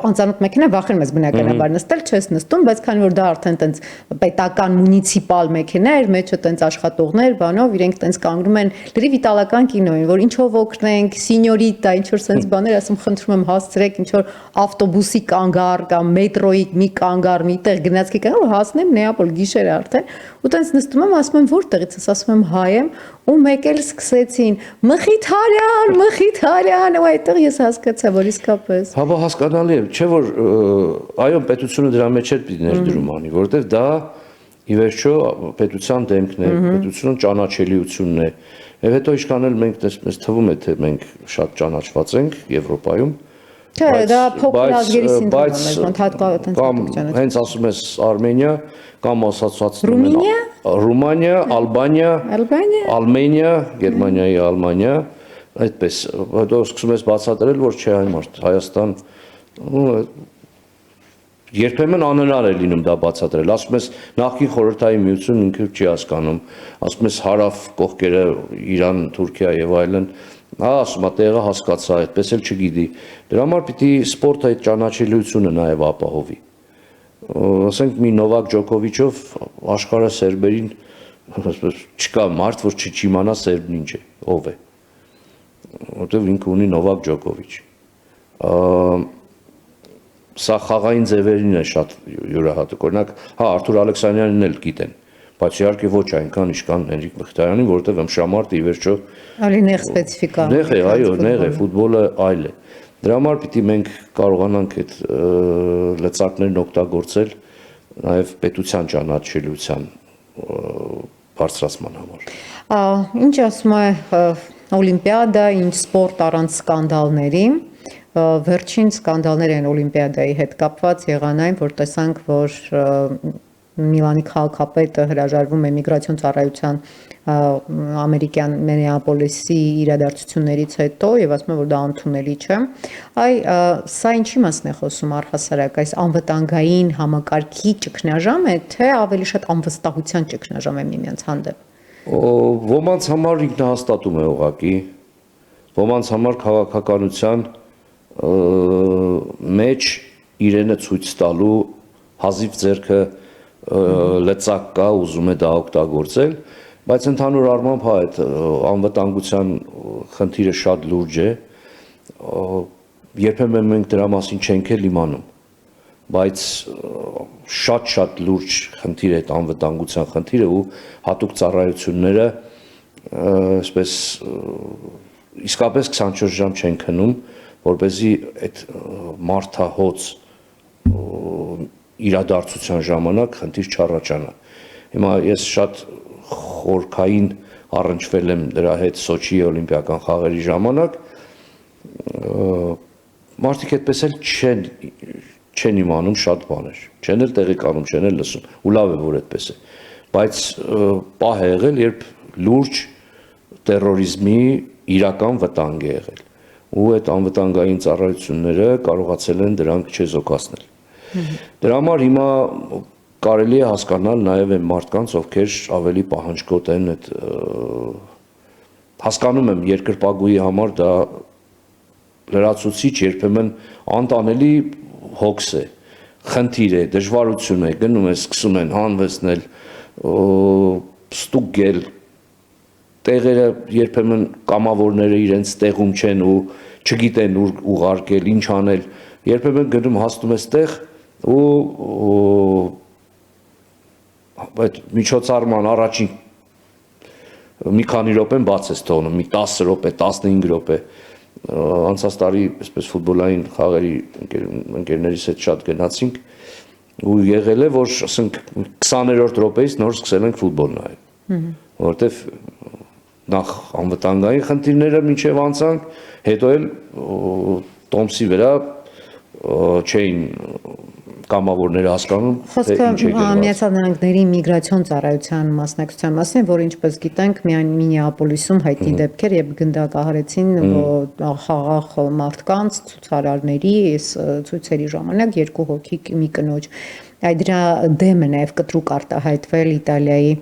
անծանոթ մեքենա վախենում ես բնականաբար նստել չես նստում բայց քանի որ դա արդեն տենց պետական մունիցիպալ մեքենա էր մեջը տենց աշխատողներ բանով իրենք տենց կանգնում են լրիվ իտալական կինոյին որ ինչով օգնենք սինյորիտա ինչ որ սենց բաներ ասում խնդրում եմ հասցրեք ինչ որ ավտոբուսի կանգար կամ մետրոյի մի կանգար միտեղ գնացքի կանգար հասնեմ Նեապոլ գիշեր արդեն ու տենց նստում եմ ասում եմ որտեղից ես ասում եմ հայ եմ ու մեկ էլ սկսեցին Մխիթարյան ու այդտեղ ես հասկացա որ իսկապես Հա բա հասկանալի է չէ որ այո պետությունը դրա մեջ էր պիտի ներդրում անի որովհետև դա ի վերջո պետության դեմքն է պետության ճանաչելիությունն է եւ հետո ինչքան էլ մենք մեզ թվում է թե մենք շատ ճանաչված ենք Եվրոպայում Չէ, դա փոքր ազգերի սինդրոմ է, ոնց հատկապես հենց ասում ես Արմենիա կամ ասացածում են Ռումանիա, Ալբանիա, Ալմենիա, Գերմանիայի Ալմանիա, այդպես, հետո սկսում ես բացատրել, որ չէ այ մարդ Հայաստան Երբեմն անհնար է լինում դա բացատրել, ասում ես նախկին խորհրդային միություն ինքը չի հասկանում, ասում ես հարավ կողքերը Իրան, Թուրքիա եւ այլն ասում տեղը հասկացա, այդպես էլ չգիտի։ Դրա համար պիտի սպորտը այդ ճանաչելիությունը նաև ապահովի։ Ասենք մի Նովակ Ջոկովիչով աշխարհը սերբերին չկա մարդ, որ չիմանա սերբն ինչ է, ով է։ Որտեւ ինքը ունի Նովակ Ջոկովիչ։ Սա խաղային ձևերին է շատ յուրահատուկ։ Օրինակ, հա Արթուր Ալեքսանյանին էլ գիտեն, բայց իհարկե ոչ այնքան ինչքան Հենրիկ Մխիթարյանին, որովհետև ըմշամարտը ի վերջո Ալի նեղ սպეციფიკա։ Նեղ է, այո, նեղ է, ֆուտբոլը այլ է։ Դրա համար պիտի մենք կարողանանք այդ լծակներն օգտագործել նաև պետության ճանաչելիության բարձրացման համար։ Ինչ ասում է Օլիմպիադա, ինչ սպորտ առանց սկանդալների։ Վերջին սկանդալները են Օլիմպիադայի հետ կապված եղան այն, որ տեսանք, որ Միլանի քաղաքապետը հրաժարվում է միգրացիոն ծառայության ամերիկյան Մինեապոլիսի իրադարձություններից հետո եւ ասում է, որ դա ընդունելի չէ։ Սա ինչի մասն է խոսում առհասարակ, այս անվտանգային համակարգի ճգնաժամ է, թե ավելի շատ անվստահության ճգնաժամ է միմյանց հանդեպ։ Ոմանց համար ինքնահաստատում է ուղղակի, ոմանց համար քաղաքականության մեջ իրենը ցույց տալու հազիվ ձեռքը լծակ կա, ուզում է դա օգտագործել, բայց ընդհանուր առմամբ այդ անվտանգության խնդիրը շատ լուրջ է, երբեմն մենք դրա մասին չենք էլ իմանում, բայց շատ լուրջ խնդիր է այդ անվտանգության խնդիրը ու հատուկ ծառայությունները այսպես իսկապես 24 ժամ չեն քնում, որպեսզի այդ մարդահոծ իրադարձության ժամանակ խնդիր չառաջանա։ Հիմա ես շատ խորքային առնչվել եմ դրա հետ Սոչիի օլիմպիական խաղերի ժամանակ, մարդիկ այդպես էլ չեն իմանում շատ բաներ, չեն էլ տեղեկանում, չեն էլ լսում, ու լավ է, որ այդպես է, բայց պահ է եղել, երբ լուրջ տերորիզմի իրական վտանգ է եղել, ու այդ անվտանգային ծառայությունները կարողացել են դրանք չեզոքացնել։ Դրա համար հիմա կարելի է հասկանալ նաև այն մարդկանց, ովքեր ավելի պահանջկոտ են, հասկանում եմ երկրպագուի համար դա լրացուցիչ, երբեմն անտանելի հոգս է, խնդիր է, դժվարություն է, գնում է, սկսում են հանվեցնել, ստուգել, տեղերը երբեմն կամավորները իրենց տեղում չեն ու չգիտեն ուր ուղարկել, ինչ անել, երբեմն գնում հաստում ես տեղ ու այդ միջոցառման առաջին մի քանի րոպեն բաց ես թողնում, մի 10 րոպե, 15 րոպե, անցած տարի այսպես ֆուտբոլային խաղերի ընկերներիս հետ շատ գնացինք ու եղել է, որ ասենք 20-րդ րոպեից նոր սկսել ենք ֆուտբոլ նայել, որովհետև նախ անվտանգային խնդիրները մինչև անցանք, հետո էլ տոմսի վրա չէին կամավորները հասկանում, Խոսքը Միացյալ Նահանգների միգրացիոն ծառայության մասնակցության մասին է, որ ինչպես գիտենք, միայն Մինեապոլիսում հայտնի դեպքեր եւ գնդակահարեցին խաղաղ մարդկանց ցուցարարների ցույցերի ժամանակ 2 հոգի մի կնոջ դրա դեմ է նաև կտրուկ արտահայտվել Իտալիայի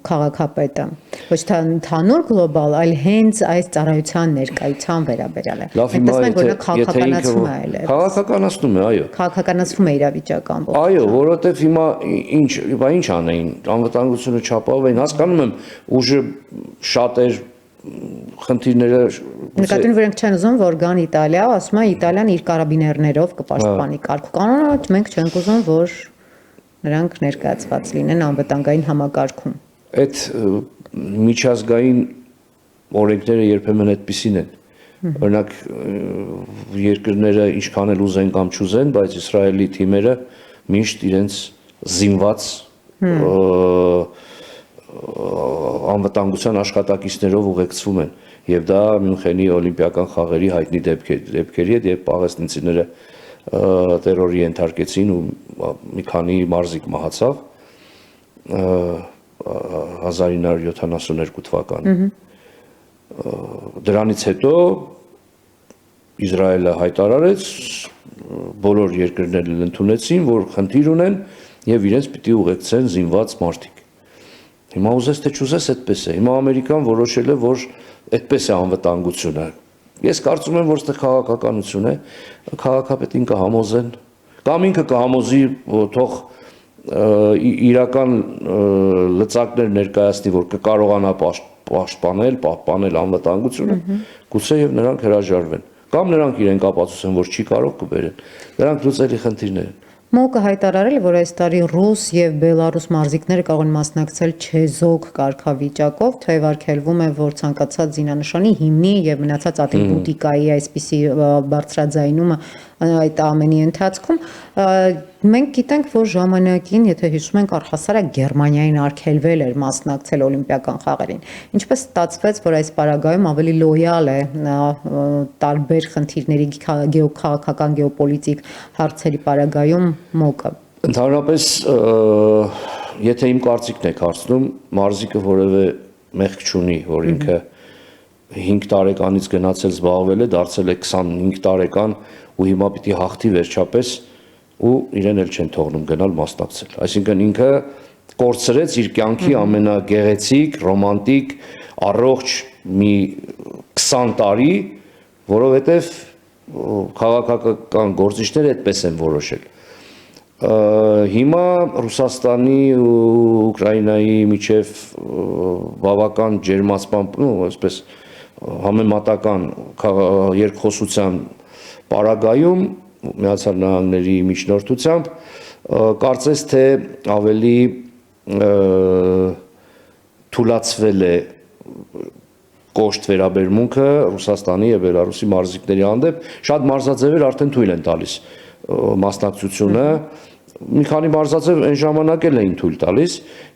քաղաքապետը։ Ոչ թե ընդհանուր գլոբալ, այլ հենց այս ծառայության ներկայության վերաբերյալ է։ Մենք տեսնում ենք, որ նա քաղաքականացում է այլև։ Քաղաքականացնում է, այո։ Քաղաքականացվում է իրավիճակը ամբողջ։ Այո, որովհետև հիմա ինչ անեին, անվտանգությունը չապահովեին, հասկանում եմ, ուժը շատ էր խնդիրները նկատին որ ենք չեն ուզում որ գան Իտալիա, ասում է Իտալիան իր կարաբիներներով կպաշտպանի կարգ-կանոնը, մենք չենք ուզում որ նրանք ներկայացված լինեն անվտանգային համակարգում։ Այդ միջազգային օրենքները երբեմն այդպիսին են։ Օրինակ երկրները ինչքան էլ ուզեն կամ չուզեն, բայց Իսրայելի թիմերը միշտ իրենց զինված անվտանգության աշխատակիցներով ուղեկցվում են եւ դա Մյունխենի օլիմպիական խաղերի հայտնի դեպքերի հետ եւ պաղեստինցիները տերորի ենթարկեցին ու մի քանի մարզիկ մահացավ 1972 թվականին դրանից հետո Իսրայելը հայտարարեց բոլոր երկրներն ընդունեցին որ խնդիր ունեն եւ իրենց պիտի ուղեկցեն զինված մարդիկ Հիմա ուզես թե չուզես այդպես է։ Հիմա Ամերիկան որոշել է, որ այդպես է անվտանգությունը։ Ես կարծում եմ, որ դա քաղաքականություն է, քաղաքապետին կհամոզեն, կամ ինքը կհամոզի, թող իրական լծակներ ներկայացնի, որ կկարողանա պաշտպանել, պահպանել անվտանգությունը, գուցե եւ նրանք հրաժարվեն։ Կամ նրանք իրենք ապացուցեն, որ չի կարող կբերեն։ Նրանք լուծելի խնդիրներ են։ ՄՕԿ-ը հայտարարել է, որ այս տարի ռուս եւ բելարուս մարզիկները կարող են մասնակցել չեզոք կարգավիճակով, թեվարկելվում է, որ ցանկացած զինանշանի հիմնի եւ մնացած ատրիբուտիկայի այսպիսի բարձրաձայնումը այդ ամենի ընթացքում մենք գիտենք, որ ժամանակին, եթե հիշում ենք, առհասարակ Գերմանիային արգելվել էր մասնակցել օլիմպիական խաղերին։ Ինչպես ստացվեց, որ այս պարագայում ավելի լոյալ է տարբեր խնդիրների գեոքաղաքական գեոպոլիտիկ հարցերի պարագայում ՄՕԿ-ը։ Ընդհանրապես, եթե իմ կարծիքն եք հարցնում, մարզիկը որևէ մեղք չունի, որ ինքը 5 տարեկանից գնացել զբաղվել է, դարձել է 25 տարեկան ու հիմա պիտի հաղթի վերջապես ու իրեն էլ չեն թողնում գնալ մասնակցել։ Այսինքն ինքը կորցրեց իր կյանքի ամենագեղեցիկ, ռոմանտիկ, առողջ մի 20 տարի, որովհետև քաղաքական գործիչները այդպես են որոշել։ Հիմա Ռուսաստանի ու Ուկրաինայի միջև բավական ջերմացման, այսպես համեմատական երկխոսության պարագայում Միացյալ Նահանգների միջնորդությամբ կարծես թե ավելի թուլացվել է կոշտ վերաբերմունքը Ռուսաստանի եւ Բելարուսի մարզիկների հանդեպ, շատ մարզաձևեր արդեն թույլ են տալիս մասնակցությունը, մի քանի մարզաձև այն ժամանակ էլ էին թույլ տալիս,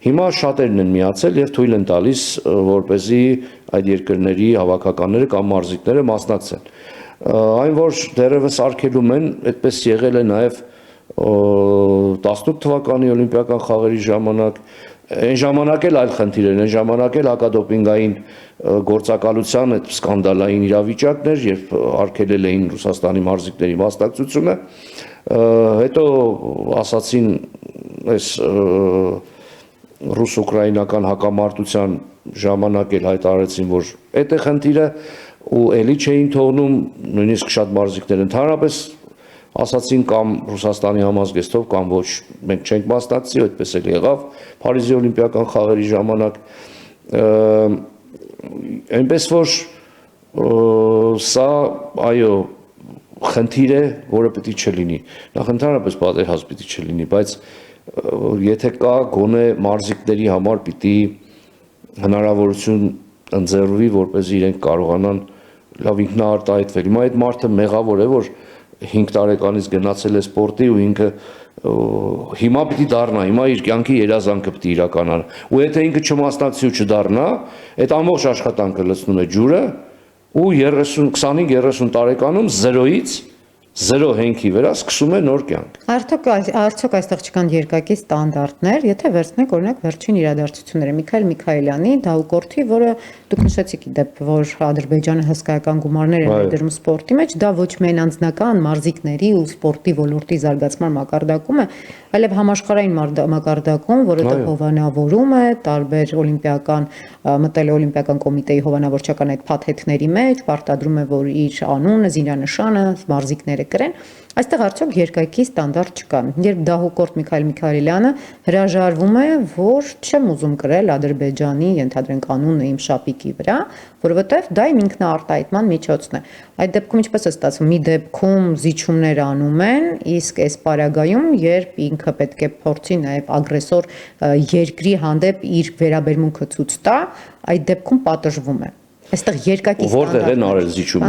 հիմա շատերն են միացել եւ թույլ են տալիս, որպեսզի այդ երկրների հավաքականները կամ մարզիկները մասնակցեն։ Այն որ դեռևս արգելում են, այդպես եղել է նաեւ 18 թվականի օլիմպիական խաղերի ժամանակ, այն ժամանակ էլ այլ խնդիր էր, այն ժամանակ էլ հակադոպինգային գործակալության այդ սկանդալային իրավիճակներ, երբ արգելել էին Ռուսաստանի մարզիկների մասնակցությունը, հետո ասացին այս ռուս-ուկրաինական հակամարտության ժամանակ էլ հայտարարեցին, որ այդ է խնդիրը ու էլի չէին թողնում նույնիսկ շատ մարզիկներ ընդհանրապես ասացին կամ Ռուսաստանի համազգեստով կամ ոչ մենք չենք մասնակցի, այդպես էլ եղավ Փարիզի օլիմպիական խաղերի ժամանակ, այնպես որ սա այո խնդիր է, որը պետք չլինի, նախ ընդհանրապես պատերազմ պետք չլինի, բայց եթե կա գոնե մարզիկների համար պիտի հնարավորություն ընձեռվի, որպեսզի իրենք կարողանան լավ ինքնաարտահայտվել։ Հիմա այդ մարդը մեղավոր է, որ 5 տարեկանից գնացել է սպորտի ու ինքը հիմա պիտի դառնա, հիմա իր կյանքի երազանքը պիտի իրականանա։ Ու եթե ինքը չմասնակցի ու չդառնա, այդ ամբողջ աշխատանքը լցնում է ջուրը ու 25-30 տարեկանում 0-ից 0 հենքի վրա սկսում է նոր կյանք։ Արդյոք այստեղ չկան երկակի ստանդարտներ, եթե վերցնենք օրինակ վերջին իրադարձությունները, Միքայել Միքայելյանի դահուկորդի, որը դուք նշեցիք իդեպ, որ Ադրբեջանը հսկայական գումարներ է ներդրում սպորտի մեջ, դա ոչ միայն անձնական մարզիկների ու սպորտի ոլորտի զարգացման մակարդակում է, այլև համաշխարհային մակարդակում, որը հովանավորում է տարբեր օլիմպիական մտել օլիմպիական կոմիտեի հովանավորչական այդ փաթեթների մեջ, պարտադրում է, որ իր անունը, զինանշանը մարզիկները կրեն, այստեղ արդյոք երկակի ստանդարտ չկան։ Երբ դահուկորդ Միքայել Միքայելյանը հրաժարվում է, որ չեմ ուզում կրել Ադրբեջանի, ենթադրենք անունը իմ շապիկի վրա, որովհետև դա իմ ինքնաարտահայտման միջոցն է։ Այդ դեպքում ինչպես է ստացվում, մի դեպքում զիջումներ անում են, իսկ այս պարագայում, երբ ինքը պետք է փորձի նաև ագրեսոր երկրի հանդեպ իր վերաբերմունքը ցույց տա, այդ դեպքում պատժվում է։ Այստեղ երկակի Որտեղ են արել զիջում,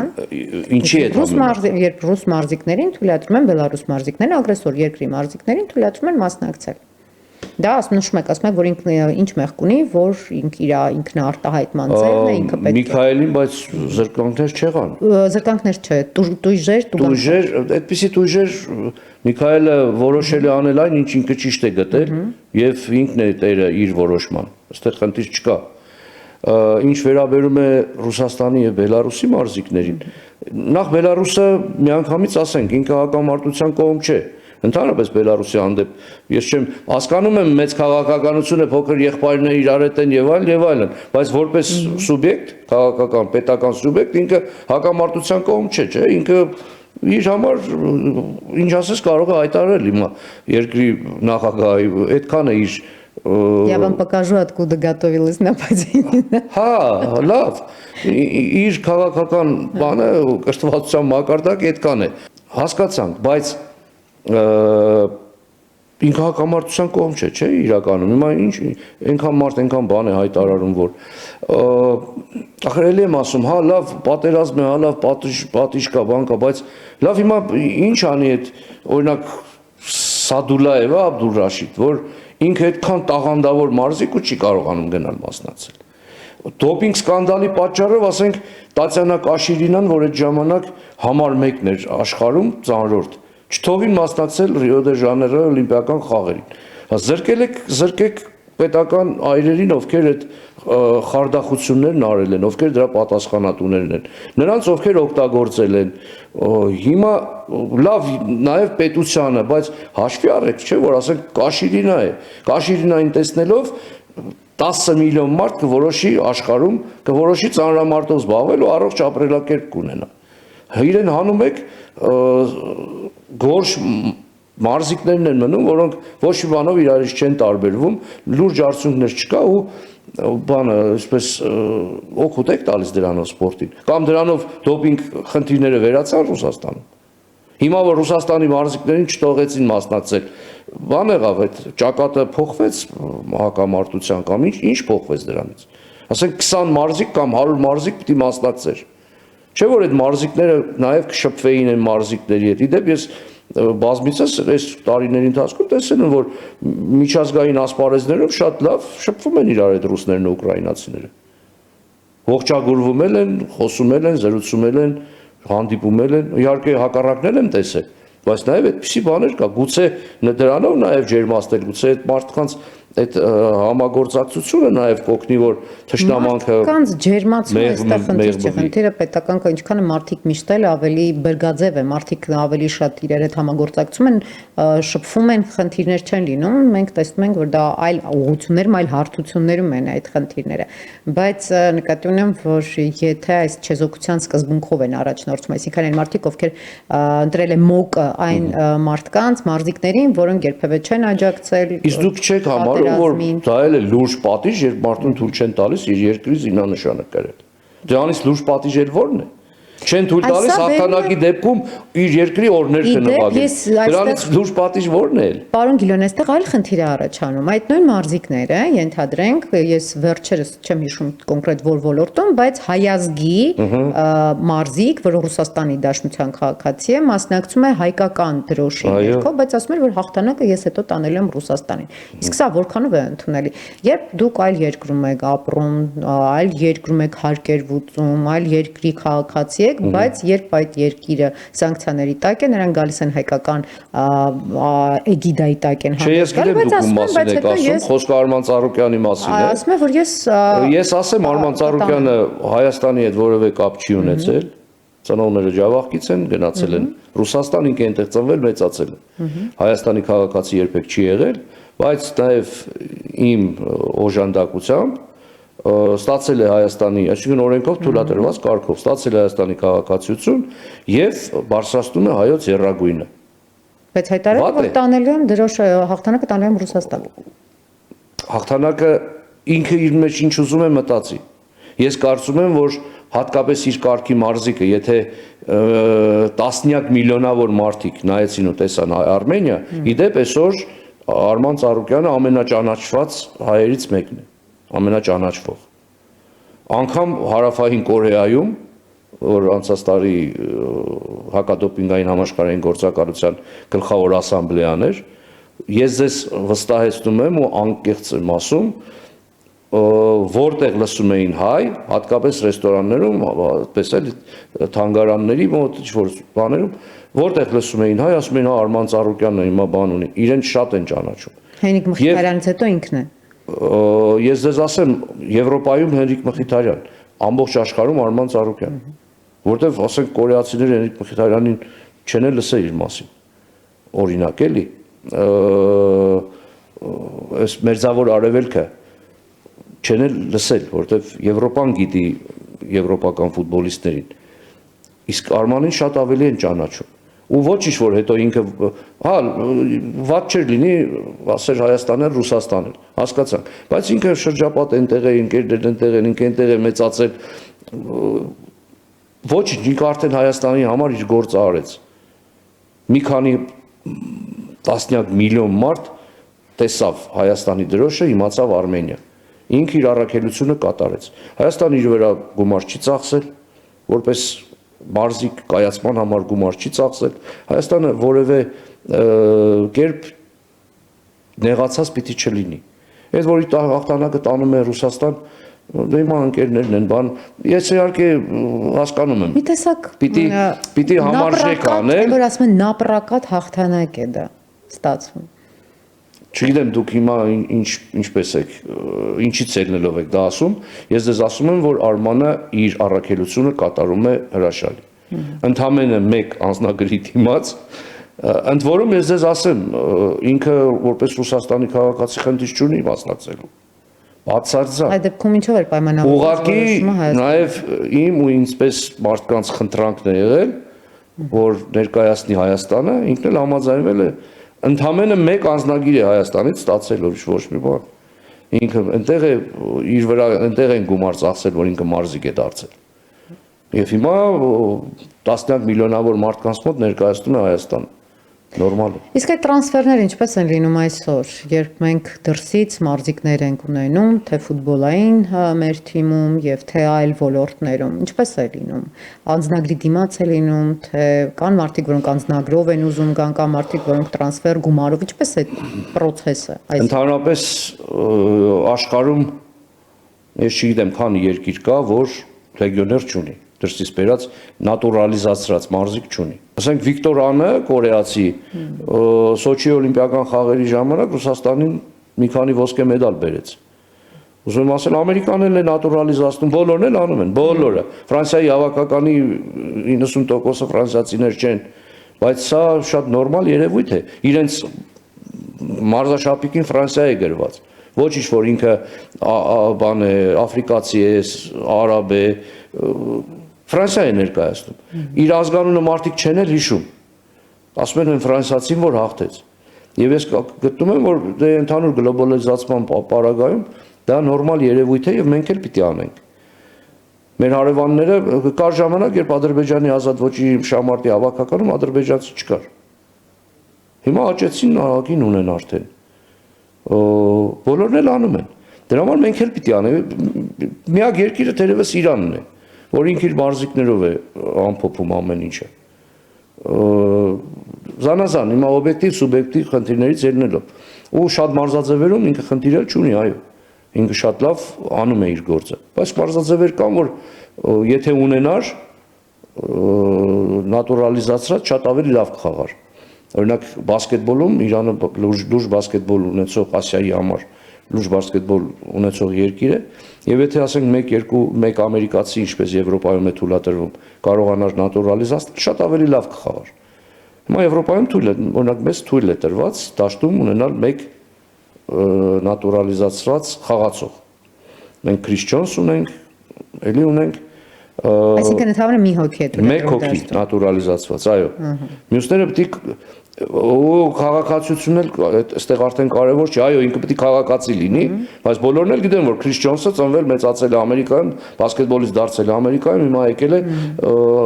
ինչի է համեմատում։ Երբ ռուս մարզիկներին թույլատրում են, բելարուս մարզիկներին, ագրեսոր երկրի մարզիկներին թույլատրում են մասնակցել։ Դա նշում եք, ասում եք, որ ինքն ինչ մեղք ունի, որ իր ինքնաարտահայտման ձևն է, ինքը պետք է։ Միքայելին, բայց զրկանքներ չեղան։ Զրկանքներ չէ, տույժեր, այդպիսի տույժեր Միքայելը որոշել է անել այն, ինչ ինքը ճիշտ է գտել, եւ ինքն է տերը իր որոշման։ Այստեղ խնդիր չկա։ Ինչ վերաբերում է Ռուսաստանի եւ Բելարուսի մարզիկներին, նախ Բելարուսը միանգամից ասենք, ինքը հակամարտության կողմ չէ։ Ընդհանրապես Բելարուսի հանդեպ ես չեմ հասկանում եմ մեծ քաղաքականությունը փոքր եղբայրները իրար հետ են եւ այլն, բայց որպես սուբյեկտ, քաղաքական, պետական սուբյեկտ ինքը հակամարտության կողմ չէ, ինքը իր համար ինչ ասես կարող է հայտարարել հիմա երկրի նախագահի, այդքան է իր Я вам покажу, откуда готовилась нападение. Հա, լավ։ Իր քաղաքական բանը կրթվածության մակարդակը այդքան է։ Հասկացանք, բայց ինքը հակամարտության կողմ չէ, իրականում։ Հիմա ինչ այնքան մարդ, այնքան բան է հայտարարում, որ ախր էլի եմ ասում, հա, լավ, պատերազմ է, հա, լավ, պատիժ կա, բան կա, բայց լավ, հիմա ինչ անի այդ օրինակ Սադուլաևը, Աբդուլ Ռաշիդ, որ ինքը այդքան տաղանդավոր մարզիկ ու չի կարողանում գնալ մասնակցել։ Դոպինգ սկանդալի պատճառով, ասենք, Տատյանա Կաշիրինան, որ այդ ժամանակ համար 1-ն էր աշխարհում ծանրորդ, չթողին մասնակցել Ռիո դե Ժանեյրո օլիմպիական խաղերին։ Զրկեք պետական այրերին, ովքեր այդ խարդախություններն արել են, ովքեր դրա պատասխանատուներն են, նրանց ովքեր օգտագործել են, հիմա լավ նաև պետությանը, բայց հաշվի առեք, չէ՞ որ ասենք Կաշիրինա է, Կաշիրինային տեսնելով 10 միլիոն մարդ կորոշի աշխարհում, կորոշի ծանրամարտով զբաղվել ու առողջ ապրելակերպ կունենա։ Իրեն հանում եք գորշ մարզիկներն են մնում, որոնք ոչ մի բանով իրարից չեն տարբերվում, լուրջ արդյունքներ չկա ու բանը, այսպես օգուտ եք տալիս դրանով սպորտին, կամ դրանով դոպինգ խնդիրները վերացան Ռուսաստանում։ Հիմա որ Ռուսաստանի մարզիկներին չթողեցին մասնակցել, բան եղավ, այդ ճակատը փոխվեց հակամարտության կամ ինչ փոխվեց դրանից։ Ասենք 20 մարզիկ կամ 100 մարզիկ պիտի մասնակցեր։ Չէ՞ որ այդ մարզիկները նաև կշփվեին են մարզիկների հետ։ Իդեպ ես բազմիցս այս տարիների ընթացքում տեսել եմ, որ միջազգային ասպարեզներում շատ լավ շփվում են իրար այդ ռուսներն ու ուկրաինացիները։ Ողջագուրվում են, խոսում են, զրուցում են, հանդիպում են, իհարկե հակառակներ եմ տեսել, բայց նաև այդպիսի բաներ կա, գուցե դրանով նաև ջերմացնել, գուցե այդ մարդկանց այդ համագործակցությունը նաև կօգնի, որ թշնամանքը մարդկանց ջերմացումը այստեղ խնդիր չէ, խնդիրը պետական ինչքան մարդիկ միշտ էլ ավելի բրգաձև է, մարդիկ ավելի շատ իրար հետ համագործակցում են, շփվում են, խնդիրներ չեն լինում, մենք տեսնում ենք, որ դա այլ ուղղություններում, այլ հարթություններում են այդ խնդիրները, բայց նկատի ունեմ, որ եթե այս չեզոքության սկզբունքով են առաջնորդվում, այսինքն այն մարդիկ, ովքեր ընտրել են մոկը այն մարդկանց, մարզիկներին, որոնք երբևէ չեն աջակցել, իսկ դուք չեք համարում, որ դա էլ է լուրջ պատիժ, երբ մարդուն թույլ չեն տալիս իր երկրի զինանշանը կրել։ Դրանից լուրջ պատիժ էլ ո՞րն է։ Չեն թույլ տալիս հաղթանակի դեպքում իր երկրի օրներ կնվագել։ Դրանից լուրջ պատիժ ո՞րն է։ Պարոն Գիլոն, այստեղ այլ խնդիր է առաջանում։ Այդ նույն մարզիկները, ենթադրենք, ես վերջերս չեմ հիշում կոնկրետ որ ոլորտում, բայց հայազգի մարզիկ, որ Ռուսաստանի Դաշնության քաղաքացի է, մասնակցում է հայկական դրոշի ներքո, բայց ասում է, որ հաղթանակը ես հետո տանել եմ Ռուսաստանին։ Իսկ սա որքանով է ընդունելի։ Երբ դուք այլ երկրում եք ապրում, այլ երկրում եք հարկերվուծում, այլ երկրի քաղաքացի եք, բայց երբ այդ երկիրը սանկցիաների տակ է, նրանք գալիս են հայկական էգիդայի տակ են հանդիպել, բայց ասում են, բայց հետո ես խոսքը Արման Ծառուկյանի մասին է։ Ասում եմ, որ ես ասեմ Արման Ծառուկյանը Հայաստանի հետ որևէ կապ չի ունեցել, ծնողները Ջավախքից են, գնացել են Ռուսաստան, ինքը այնտեղ ծնվել, մեծացել է։ Հայաստանի քաղաքացի երբեք չի եղել, բայց նաև իմ օժանդակությամբ ստացել է Հայաստանի, այսինքն օրենքով թույլատրված կարգով ստացել է Հայաստանի քաղաքացիություն եւ բարձրացնում է հայոց եռագույնը։ Բայց հայտարարել որ տանելու եմ դրոշը հաղթանակը տանելու եմ Ռուսաստան։ Հաղթանակը ինքը իր մեջ ինչ ուզում է մտածի։ Ես կարծում եմ, որ հատկապես իր կարգի մարզիկը, եթե տասնյակ միլիոնավոր մարդիկ նայեցին ու տեսան Արմենիա, իդեպ այսօր Արման Ծառուկյանը ամենաճանաչված հայերից մեկն է, ամենաճանաչվող։ Անկամ Հարավային Կորեայում, որ անցած տարի հակադոպինգային համաշխարհային գործակալության գլխավոր ասամբլեան էր, ես ձեզ վստահեցնում եմ ու անկեղծ եմ ասում, որտեղ լսում էին հայ, հատկապես ռեստորաններում, այդպես էլ թանգարանների մոտ, ինչ-որ բաներում, որտեղ լսում էին հայ, ասում էին Արման Ծառուկյանն է հիմա բան ունի, իրեն շատ են ճանաչում։ Հենրիկ Մխիթարյանից հետո ինքն է։ Ես ձեզ ասեմ, Եվրոպայում Հենրիկ Մխիթարյան, ամբողջ աշխարհում Արման Ծառուկյան, որտեղ ասենք կորեացիները Հենրիկ Մխիթարյանին չեն էլ լսել իր մասին։ Օրինակ էլի, այս մերձավոր արևելքը չեն էլ լսել, որտեղ Եվրոպան գիտի եվրոպական ֆուտբոլիստներին, իսկ Արմանին շատ ավելի են ճանաչում։ Ու ոչ ինչ որ հետո ինքը, հա, ված չէր լինի, ասեր Հայաստանն էլ, Ռուսաստանն էլ, հասկացանք, բայց ինքը շրջապատ այնտեղ է, ընկերներ այնտեղ են, ինքը այնտեղ է մեծացել, ոչինչ, ինքը արդեն Հայաստանի համար իր գործը արեց։ Մի քանի տասնյակ միլիոն մարդ տեսավ Հայաստանի դրոշը, իմացավ Արմենիա։ Ինքը իր առաքելությունը կատարեց։ Հայաստանը իր վրա գումար չի ծախսել, որպես մարզիկ կայացման համար գումար չի ծախսել, Հայաստանը որևէ կերպ նեղացած պիտի չլինի։ Այդ որ հաղթանակը տանում է Ռուսաստան, Դե իմ ընկերներն են, բան, ես իհարկե հասկանում եմ։ Մի տեսակ Պիտի համարժեք անել։ Որ ասում են նապրակատ հաղթանակ է դա ստացվում։ Չգիտեմ դուք հիմա ինչպես եք, ինչից ելնելով եք դա ասում, ես դες ասում եմ, որ Արմանը իր առաքելությունը կատարում է հրաշալի։ Ընդամենը մեկ անձնագրի դիմաց, ընդ որում ես դες ասեմ, ինքը որպես Ռուսաստանի քաղաքացի խնդիր չունի մասնակցելու։ Բացարձակ։ Այդ դեպքում ինչով էր պայմանավորված։ Ուղղակի նաև իմ ու ինձպես մարդկանց խնդրանքն է եղել, որ ներկայացնի Հայաստանը, ինքն էլ համաձայնվել է ընդամենը մեկ անձնագիր է Հայաստանից ստացել ոչ մի բան։ Ինքը այնտեղ է իր վրա այնտեղ են գումար ծախսել, որ ինքը մարզիկ է դարձել։ Եվ հիմա տասնյակ միլիոնավոր մարդկանց մոտ ներկայացնում է Հայաստանը։ Նորմալ է։ Իսկ այդ տրանսֆերները ինչպես են լինում այսօր, երբ մենք դրսից մարզիկներ ենք ունենում, թե ֆուտբոլային մեր թիմում եւ թե այլ ոլորտներում, ինչպես է լինում։ Անձնագրի դիմաց է լինում, թե կան մարդիկ, որոնք անձնագրով են ուզում գան, կան մարդիկ, որոնք տրանսֆեր գումարով, ինչպես է process-ը այս։ Ընդհանրապես աշխարհում ես չգիտեմ քանի երկիր կա, որ լեգիոներ չունի, դրսից բերած նատուրալիզացրած մարզիկ չունի։ Ասենք Վիկտոր Անը, կորեացի, Սոչի օլիմպիական խաղերի ժամանակ Ռուսաստանին մի քանի ոսկե մեդալ բերեց։ Ուզում եմ ասել, ամերիկաներն են նատուրալիզացնում, բոլորն էլ անում են, բոլորը։ Ֆրանսիայի հավաքականի 90%-ը ֆրանսիացիներ չեն, բայց սա շատ նորմալ երևույթ է։ Իրենց մարզաշապիկին Ֆրանսիա է գրված։ Ոչ ինչ որ ինքը բան է, աֆրիկացի է, արաբ է, Ֆրանսիա է ներկայացնում։ Իր ազգանունը մարդիկ չեն էլ հիշում։ Ասում են ֆրանսիացին, որ հաղթեց։ Եվ ես գտնում եմ, որ դե ընդհանուր գլոբալիզացման պարագայում դա նորմալ երևույթ է եւ մենք էլ պիտի անենք։ Մեր հարևանները կար ժամանակ, երբ Ադրբեջանի ազատ ոչի շամարտի հավաքականում ադրբեջանցի չկար։ Հիմա աճեցին ահագին ունեն արդեն։ Բոլորն էլ անում են։ Դրա համար մենք էլ պիտի անենք։ Միակ երկիրը թերևս Իրանն է, որ ինքը իր մարզիկներով է ամփոփում ամեն ինչը։ Զանազան, հիմա օբյեկտիվ, սուբյեկտիվ խնդիրներից ելնելով։ Ու շատ մարզաձևերում ինքը խնդիր էլ չունի, այո։ Ինքը շատ լավ անում է իր գործը։ Բայց մարզաձևեր կան, որ եթե ունենար նատուրալիզացրած շատ ավելի լավ կխաղար։ Օրինակ բասկետբոլում Իրանը լուրջ բասկետբոլ ունեցող Ասիայի համար լուրջ բասկետբոլ ունեցող երկիր է, եւ եթե ասենք 1 ամերիկացի, ինչպես Եվրոպայում է թույլատրվում, կարողանար նատուրալիզացնել, շատ ավելի լավ կխաղար։ Հիմա Եվրոպայում թույլ է, օրինակ մեզ թույլ է տրված դաշտում ունենալ 1 նատուրալիզացված խաղացող։ Մենք Քրիս Ջոնս ունենք, էլի ունենք Այսինքն ընդհանրապես մի հոգի է դու։ Մեկ հոգի նատուրալիզացված, այո։ Մյուսները պետք ու քաղաքացիությունն էլ այստեղ արդեն կարևոր չէ, այո, ինքը պետք է քաղաքացի լինի, բայց բոլորն էլ գիտեն, որ Քրիս Ջոնսը ծնվել մեծացել է Ամերիկայում, բասկետբոլից դարձել է Ամերիկայում, հիմա եկել է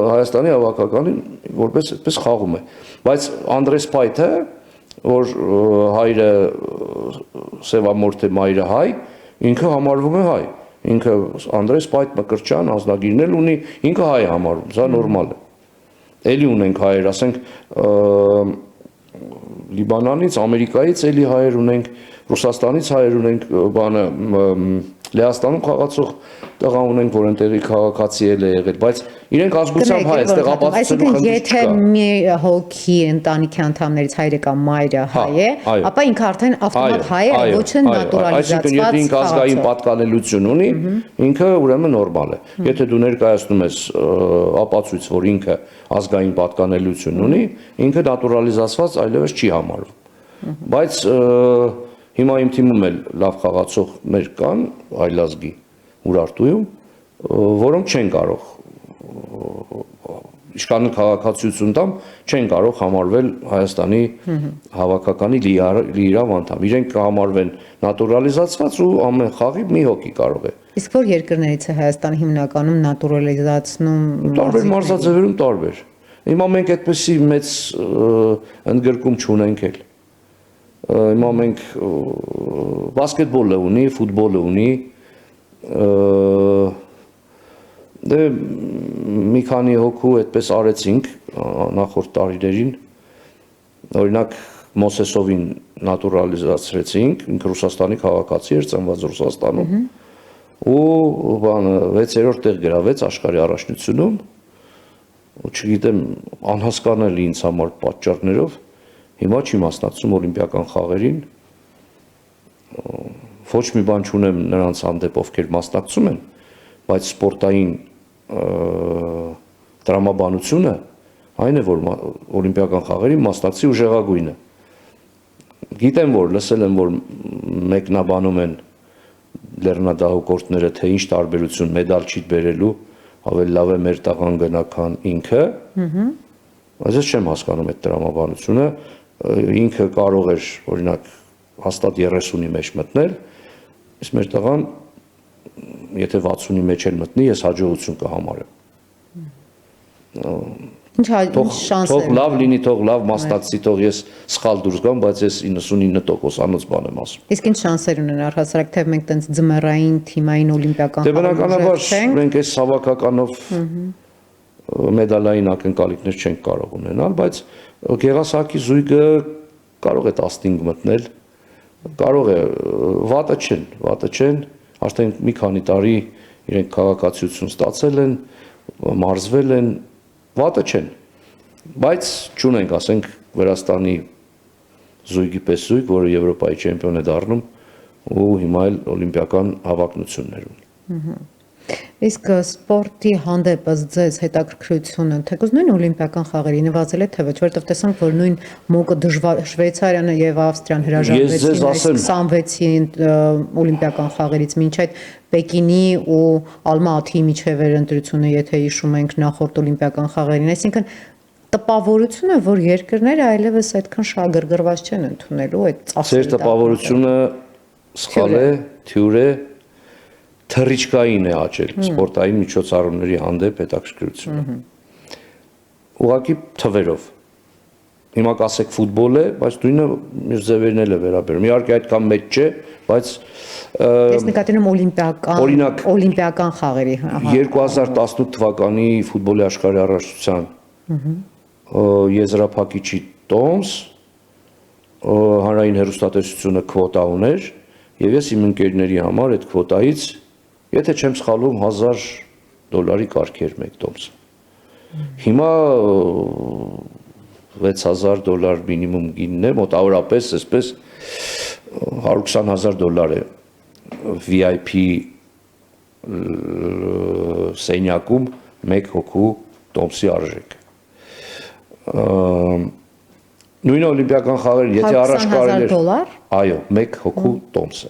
Հայաստանի հավաքականին, որպես այդպես խաղում է։ Բայց Անդրես Պայթը, որ հայրը սևամորթ է, մայրը հայ, ինքը համարվում է հայ։ Ինքը Անդրես Պայթ Մկրտչյան ազնագիրն էլ ունի, ինքը հայ է համարվում, սա նորմալ է։ Էլի ունենք հայեր, ասենք Լիբանանից, Ամերիկայից էլի հայեր ունենք, Ռուսաստանից հայեր ունենք, բանը Լեհաստանում խաղացող տղա ունենք, որ այնտեղի քաղաքացի էլ է եղել, բայց իրենք ազգությամբ հայ, այստեղ ապացուցելու խնդիր չկա։ Եթե մի հոգի ընտանիքի անդամներից հայրը կամ մայրը հայ է, ապա ինքը արդեն ավտոմատ հայ է, ոչ թե նատուրալիզացված։ Այսինքն եթե ինքը ազգային պատկանելություն ունի, ինքը ուրեմն նորմալ է։ Եթե դու ներկայացնում ես ապացույց, որ ինքը ազգային պատկանելություն ունի, ինքը նատուրալիզացված այլևս չի համարվում։ Բայց հիմա իմ թիմում էլ լավ խաղացողներ կան այլազգի Ուրարտուում, որոնք չեն կարող իշխանական քաղաքացիություն տամ, չեն կարող համարվել Հայաստանի հավաքականի լիիրավ անդամ։ Իրենք կհամարվեն նատուրալիզացված ու ամեն խաղի մի հոգի կարող է։ Իսկ որ երկրներից է Հայաստանը հիմնականում նատուրալիզացնում։ Տարբեր մարզաձևերում տարբեր։ Հիմա մենք այդպեսի մեծ ընդգրկում չունենք էլ։ Հիմա մենք բասկետբոլը ունի, ֆուտբոլը ունի, դե մի քանի հոգու այդպես արեցինք նախորդ տարիներին, օրինակ Մոսեսովին նատուրալիզացրեցինք, ինքը Ռուսաստանի քաղաքացի էր, ծնված Ռուսաստանում, ու բանը 6-րդ տեղ գրավեց աշխարհի առաջնությունում, ու չգիտեմ անհասկանալի ինձ համար պատճառներով հիմա չի մասնակցում օլիմպիական խաղերին, ոչ մի բան չունեմ նրանց հանդեպ, ովքեր մասնակցում են, բայց սպորտային տրամաբանությունը այն է, որ օլիմպիական խաղերին մասնակցի ուժեղագույնը։ Գիտեմ, որ լսել եմ, որ մեկնաբանում են լեռնադահուկորդները, թե ինչ տարբերություն մեդալ չի բերելու, ավելի լավ է մեր տաղան գնա, քան ինքը։ Բայց ես չեմ հասկանում այդ տրամաբանությունը, ինքը կարող էր, օրինակ, հաստատ 30-ի մեջ մտնել, իսկ մեր տղան, եթե 60-ի մեջ էլ մտնի, ես հաջողություն կհամարեմ։ Ինչ շանս Թող լավ լինի, թող լավ մասնակցի, թող ես սխալ դուրս գամ, բայց ես 99% անոց բան եմ ասում։ Իսկ ինչ շանսեր ունեն առհասարակ, թե մենք տենց ձմեռային թիմային օլիմպիական Դե բնականաբար մենք այս հավաքականով մեդալային ակնկալիքներ չենք կարող ունենալ, բայց Գեղասահակի զույգը կարող է 15 մտնել, կարող է, վատը չեն, արդեն մի քանի տարի իրենք քաղաքացիություն ստացել են, մարզվել են, վատը չեն, բայց չունենք, ասենք, Վրաստանի զույգի պես զույգ, որը Եվրոպայի չեմպիոն է դառնում ու հիմա էլ օլիմպիական հավակնություններ ունի։ Իսկ սպորտի հանդեպ ձեզ հետաքրքրությունը, թեկուզ նույն օլիմպիական խաղերի նվազել է, թե ոչ, որովհետև տեսանք, որ նույն ՄՕԿ-ը Շվեյցարիան եւ Ավստրիան հրաժարվեցին այս 26-ին օլիմպիական խաղերից, մինչ այդ Պեկինի ու Ալմատիի միջև էր ընտրությունը, եթե հիշում ենք նախորդ օլիմպիական խաղերին, այսինքն տպավորություն է, որ երկրները այլևս այդքան շահագրգռված չեն ընդունելու այդ ծախսերը։ Ձեր տպավորությունը սխալ է, թյուր է, թռիչքային է աճել սպորտային միջոցառումների հանդեպ հետաքրքրությունը։ Ուղղակի թվերով։ Հիմա կասեք ֆուտբոլ է, բայց նույնը մյուս ձևերն էլ է վերաբերում։ Իհարկե այդքան մեծ չէ, բայց ես նկատի ունեմ օլիմպիական խաղերի 2018 թվականի ֆուտբոլի աշխարհի առաջնության եզրափակիչի տոմս հանրային հեռուստատեսությունը քվոտա ուներ, եւ ես իմ ընկերների համար այդ քվոտայից, եթե չեմ սխալվում, $1000 կարգեր մեկ տոմսը։ Հիմա $6000 մինիմում գինն է, մոտավորապես այսպես $120,000 է VIP սենյակում մեկ հոգու տոմսի արժեքը։ Նույն օլիմպիական խաղերը, եթե առաջ կարելի էր, այո, մեկ հոգու տոմսը։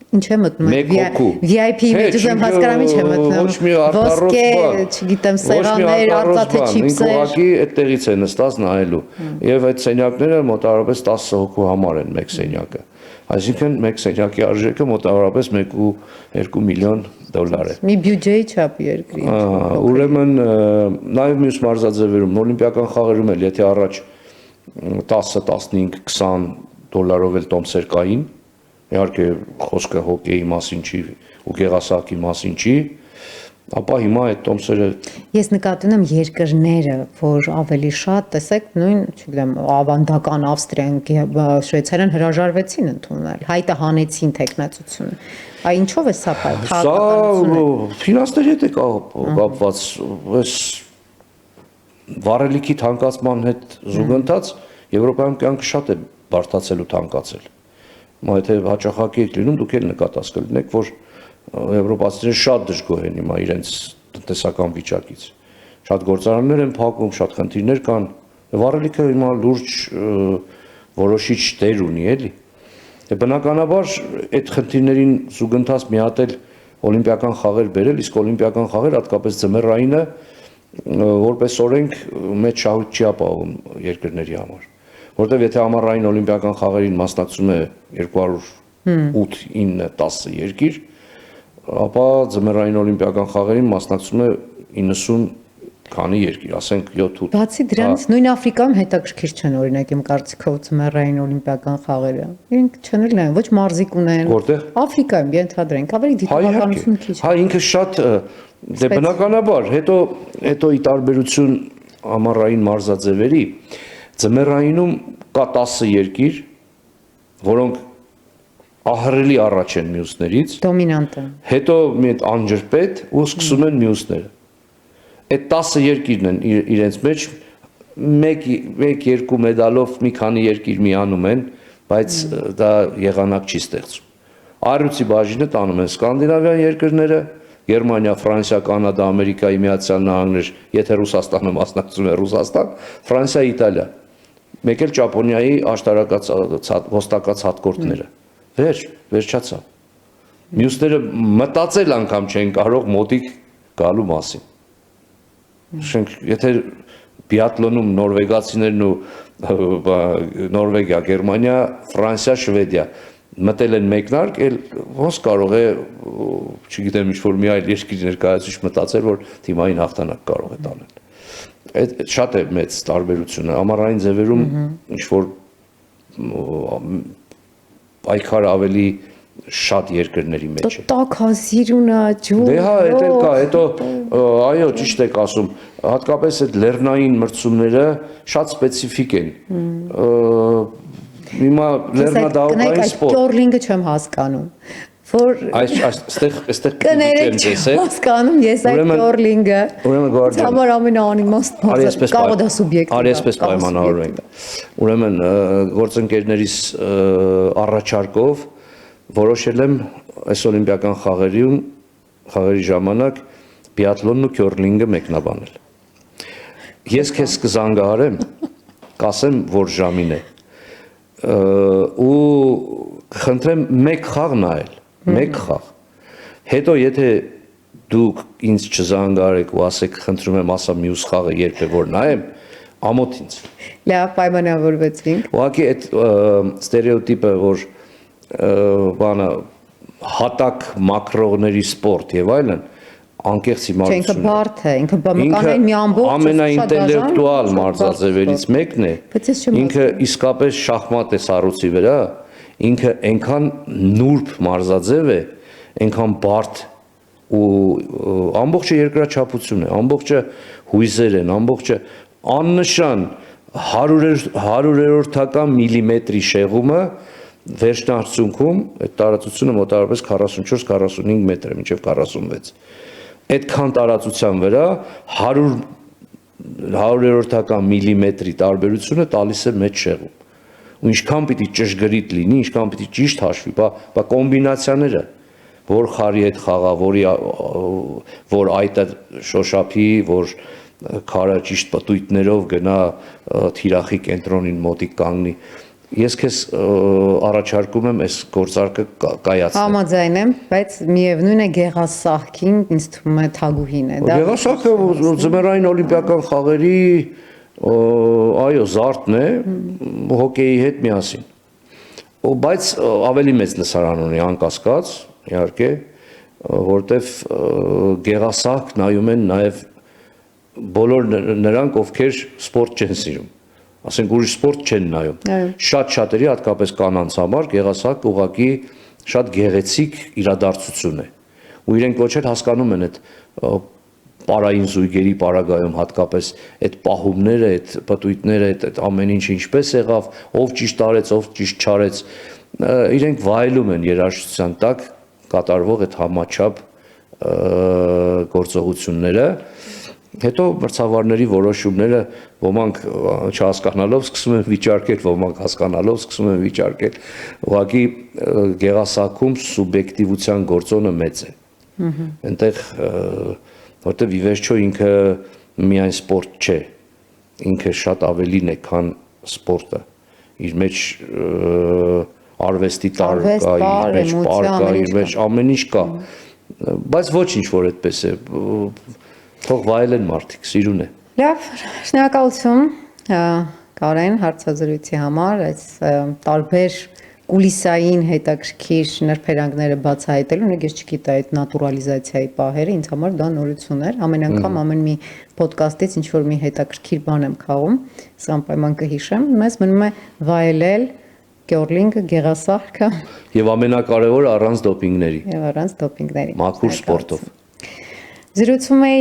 Ինչ է մտնում VIP-ի մեջ եմ հասկանում ինչ է մտնում։ Ոչ մի արտառոց բան, չգիտեմ, սեղաններ, արծաթե չիպսեր։ Ուղղակի այդտեղից է նստած նայելու։ Եվ այդ սենյակները մոտավորապես 10 հոգու համար են մեկ սենյակը։ Այսինքն մեկ սենյակի արժեքը մոտավորապես 1.2 միլիոն դոլար է։ Մի բյուջեի չափ երկրի։ Ուրեմն նաև մյուս մարզաձևերում օլիմպիական խաղերում էլ եթե առաջ 10, 15, 20 դոլարով էլ տոմսեր կային, իհարկե խոսքը հոկեյի մասին չի ու գեղասահակի մասին չի, ապա հիմա այդ տոմսերը ես նկատի ունեմ երկրները, որ ավելի շատ, տեսեք, նույն, չգիտեմ, ավանդական Ավստրիան, Շվեյցարիան հրաժարվեցին ընդունել, հայտը հանեցին տեխնացությունը։ Այ ինչով է սա քաղաքականությունը։ Սա ֆինանսների հետ է կապված, այս վառելիքի թանկացման հետ զուգընթաց Եվրոպայում կյանքը շատ է բարդացել ու թանկացել։ Եթե հաճախակի եք լինում, դուք էլ նկատած կլինեք, որ եվրոպացիները շատ դժգոհ են հիմա իրենց տնտեսական վիճակից։ Շատ գործարաններ են փակում, շատ խնդիրներ կան։ Վառելիքը հիմա լուրջ որոշիչ դեր ունի, էլի։ Բնականաբար այդ խնդիրներին զուգընթաց մի հատ էլ օլիմպիական խաղեր բերել, իսկ օլիմպիական խաղեր հատկապես ձմեռայինը որպես օրենք մեծ շահույթ չի ապահովում երկրների համար։ Որտեւ եթե ամառային օլիմպիական խաղերին մասնակցում է 208, 9, 10 երկիր, ապա ձմեռային օլիմպիական խաղերին մասնակցում է 90 քանի երկիր, ասենք 7-8։ Բացի դրանից նույն Աֆրիկայում հետաքրքիր չեն օրինակ իմ կարծիքով ձմեռային օլիմպիական խաղերը։ Իրենք չնել են, ոչ մարզիկ ունեն։ Որտեղ։ Աֆրիկայում ենթադրենք, ավելի դիտողականություն քիչ։ Հա, ինքը շատ դե բնականաբար, հետո ի տարբերություն ամառային մարզաձևերի, ձմեռայինում կա 10 երկիր, որոնք ահռելի առաջ են մյուսներից, Դոմինանտը։ հետո մի հատ անջրպետ ու սկսում են մյուսները։ Այդ 10 երկիրն են իրենց մեջ 1-2 մեդալով մի քանի երկիր միանում են, բայց դա եղանակ չի ստեղծում։ Առյուծի բաժինը տանում են սկանդինավյան երկրները, Գերմանիա, Ֆրանսիա, Կանադա, Ամերիկայի Միացյալ Նահանգներ, եթե Ռուսաստանը մասնակցում է Ռուսաստան, Ֆրանսիա, Իտալիա, մեկ էլ Ճապոնիայի աշտարակած հոստակած հատկորդները։ Վերջացավ։ Մյուսները մտածել անգամ չեն կարող մոտիկ գալու մասին։ Շենք, եթե բիատլոնում նորվեգացիներն ու Նորվեգիա, Գերմանիա, Ֆրանսիա, Շվեդիա մտել են մեկնարկ, ոնց կարող է, չգիտեմ, ինչ-որ մի այլ երկրի ներկայացուցիչ մտածել, որ թիմային հաղթանակ կարող է տանել։ Այդ շատ է մեծ տարբերությունը, ամառային ձևերում ինչ-որ պայքար ավելի շատ երկրների մեջ է։ Տաքազիրունա, ջուր։ Դե հա, դա էլ կա, հետո այո, ճիշտ եք ասում, հատկապես այդ լեռնային մրցումները շատ սպეციფიկ են։ Հիմա լեռնադահուկային սպորտ։ Կյորլինգը չեմ հասկանում, որ այստեղ կներեք չեմ հասկանում, ես այդ կյորլինգը։ Ուրեմն գարդյան։ Համար ամենաանիմաստ բառը, կարող դա սուբյեկտիվ։ Արի այսպես պայմանավորվենք։ Ուրեմն գործընկերներիս առաջարկով որոշել եմ այս օլիմպիական խաղերի ժամանակ բիատլոնն ու կյորլինգը մեկնաբանել։ Ես քեզ կզանգահարեմ, կասեմ, որ ժամին է։ Ու խնդրեմ մեկ խաղ նայել, մեկ խաղ։ Հետո եթե դուք ինձ չզանգահարեք ու ասեք, խնդրում եմ ասա մյուս խաղը երբ է որ նայեմ, ամոթ ինձ։ Լավ, պայմանավորվեցինք։ Ուղղակի այդ ստերեոտիպը, որ բանը հատակ մակրողների սպորտ եւ այլն անկեղծ իմացություն։ Ինքը բարդ է, ինքը բավականին մի ամբողջ ամենաինտելեկտուալ մարզաձևերից մեկն է։ Ինքը իսկապես շախմատ է սառույցի վրա, ինքը այնքան նուրբ մարզաձև է, այնքան բարդ ու ամբողջը երկրաչափություն է, ամբողջը հույզեր են, ամբողջը աննշան 100-ական միլիմետրի շեղումը վերջնարդյունքում այդ տարածությունը մոտավորապես 44-45 մետր է, մինչև 46։ Այդքան տարածության վրա 100-ական միլիմետրի տարբերությունը տալիս է մեծ շեղում։ Ու ինչքան պիտի ճշգրիտ լինի, ինչքան պիտի ճիշտ հաշվի, բա կոմբինացիաները, որ խարի հետ խաղա, որ այտը շոշափի, որ քարը ճիշտ պտույտներով գնա թիրախի կենտրոնին մոտիկ կանգնի։ Ես քեզ առաջարկում եմ այս գործարքը կայացնել։ Համաձայն եմ, բայց միևնույն է գեղասահքին ինձ թվում է թագուհին է, դա։ Գեղասահքը ձմեռային օլիմպիական խաղերի այո, զարդն է հոկեյի հետ միասին։ Բայց ավելի մեծ լսարան ունի անկասկած, իհարկե, որտեվ գեղասահք նայում են նաև բոլոր նրանք, ովքեր սպորտ չեն սիրում։ Ասենք ուրիշ սպորտ չեն նայում։ Շատ շատերի, հատկապես կանանց համար, գեղասահք ուղղակի շատ գեղեցիկ իրադարձություն է։ Ու իրենք ոչ էլ հասկանում են այդ պարային զույգերի պարագայում հատկապես այդ պահումները, այդ պտույտները, այդ ամեն ինչ ինչպես եղավ, ով ճիշտ արեց, ով ճիշտ չարեց, իրենք վայելում են երաժշտության տակ կատարվող այդ համաչափ գործողությունները։ Հետո մրցավարների որոշումները ոմանք չհասկանալով սկսում են վիճարկել, ոմանք հասկանալով սկսում են վիճարկել, ուղղակի գեղասահքում սուբյեկտիվության գործոնը մեծ է։ Այնտեղ որտեղ ի վերջո ինքը միայն սպորտ չէ, ինքը շատ ավելին է, քան սպորտը։ Իր մեջ արվեստի տար կա, իր մեջ պար կա, իր մեջ ամեն ինչ կա։ Բայց ոչինչ որ այդպես է, թող վայելեն մարդիկ, սիրուն է։ Լավ, շնորհակալություն Կարեն հարցազրույցի համար, այս տարբեր կուլիսային հետաքրքիր նրբերանգները բացահայտելու, ես չգիտեի այդ նատուրալիզացիայի պահերը, ինձ համար դա նորություն էր։ Ամեն անգամ ամեն մի ոդկասթից ինչ որ մի հետաքրքիր բան եմ քաղում, սա անպայման կհիշեմ։ Մեզ մնում է վայելել կյորլինգը, գեղասահքը եւ ամենակարևորը առանց դոպինգների։ Եվ առանց դոպինգների։ Մաքուր սպորտով։ Զրուցում էի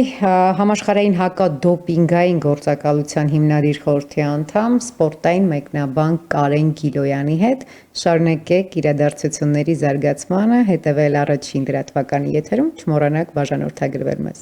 համաշխարհային հակադոպինգային գործակալության հիմնադիր խորհրդի անդամ սպորտային մեկնաբան Կարեն Գիլոյանի հետ։ Շարունակեք իրադարձությունների զարգացմանը, հետևել առաջին լրատվականի եթերում, չմոռանաք բաժանորդագրվել մեզ։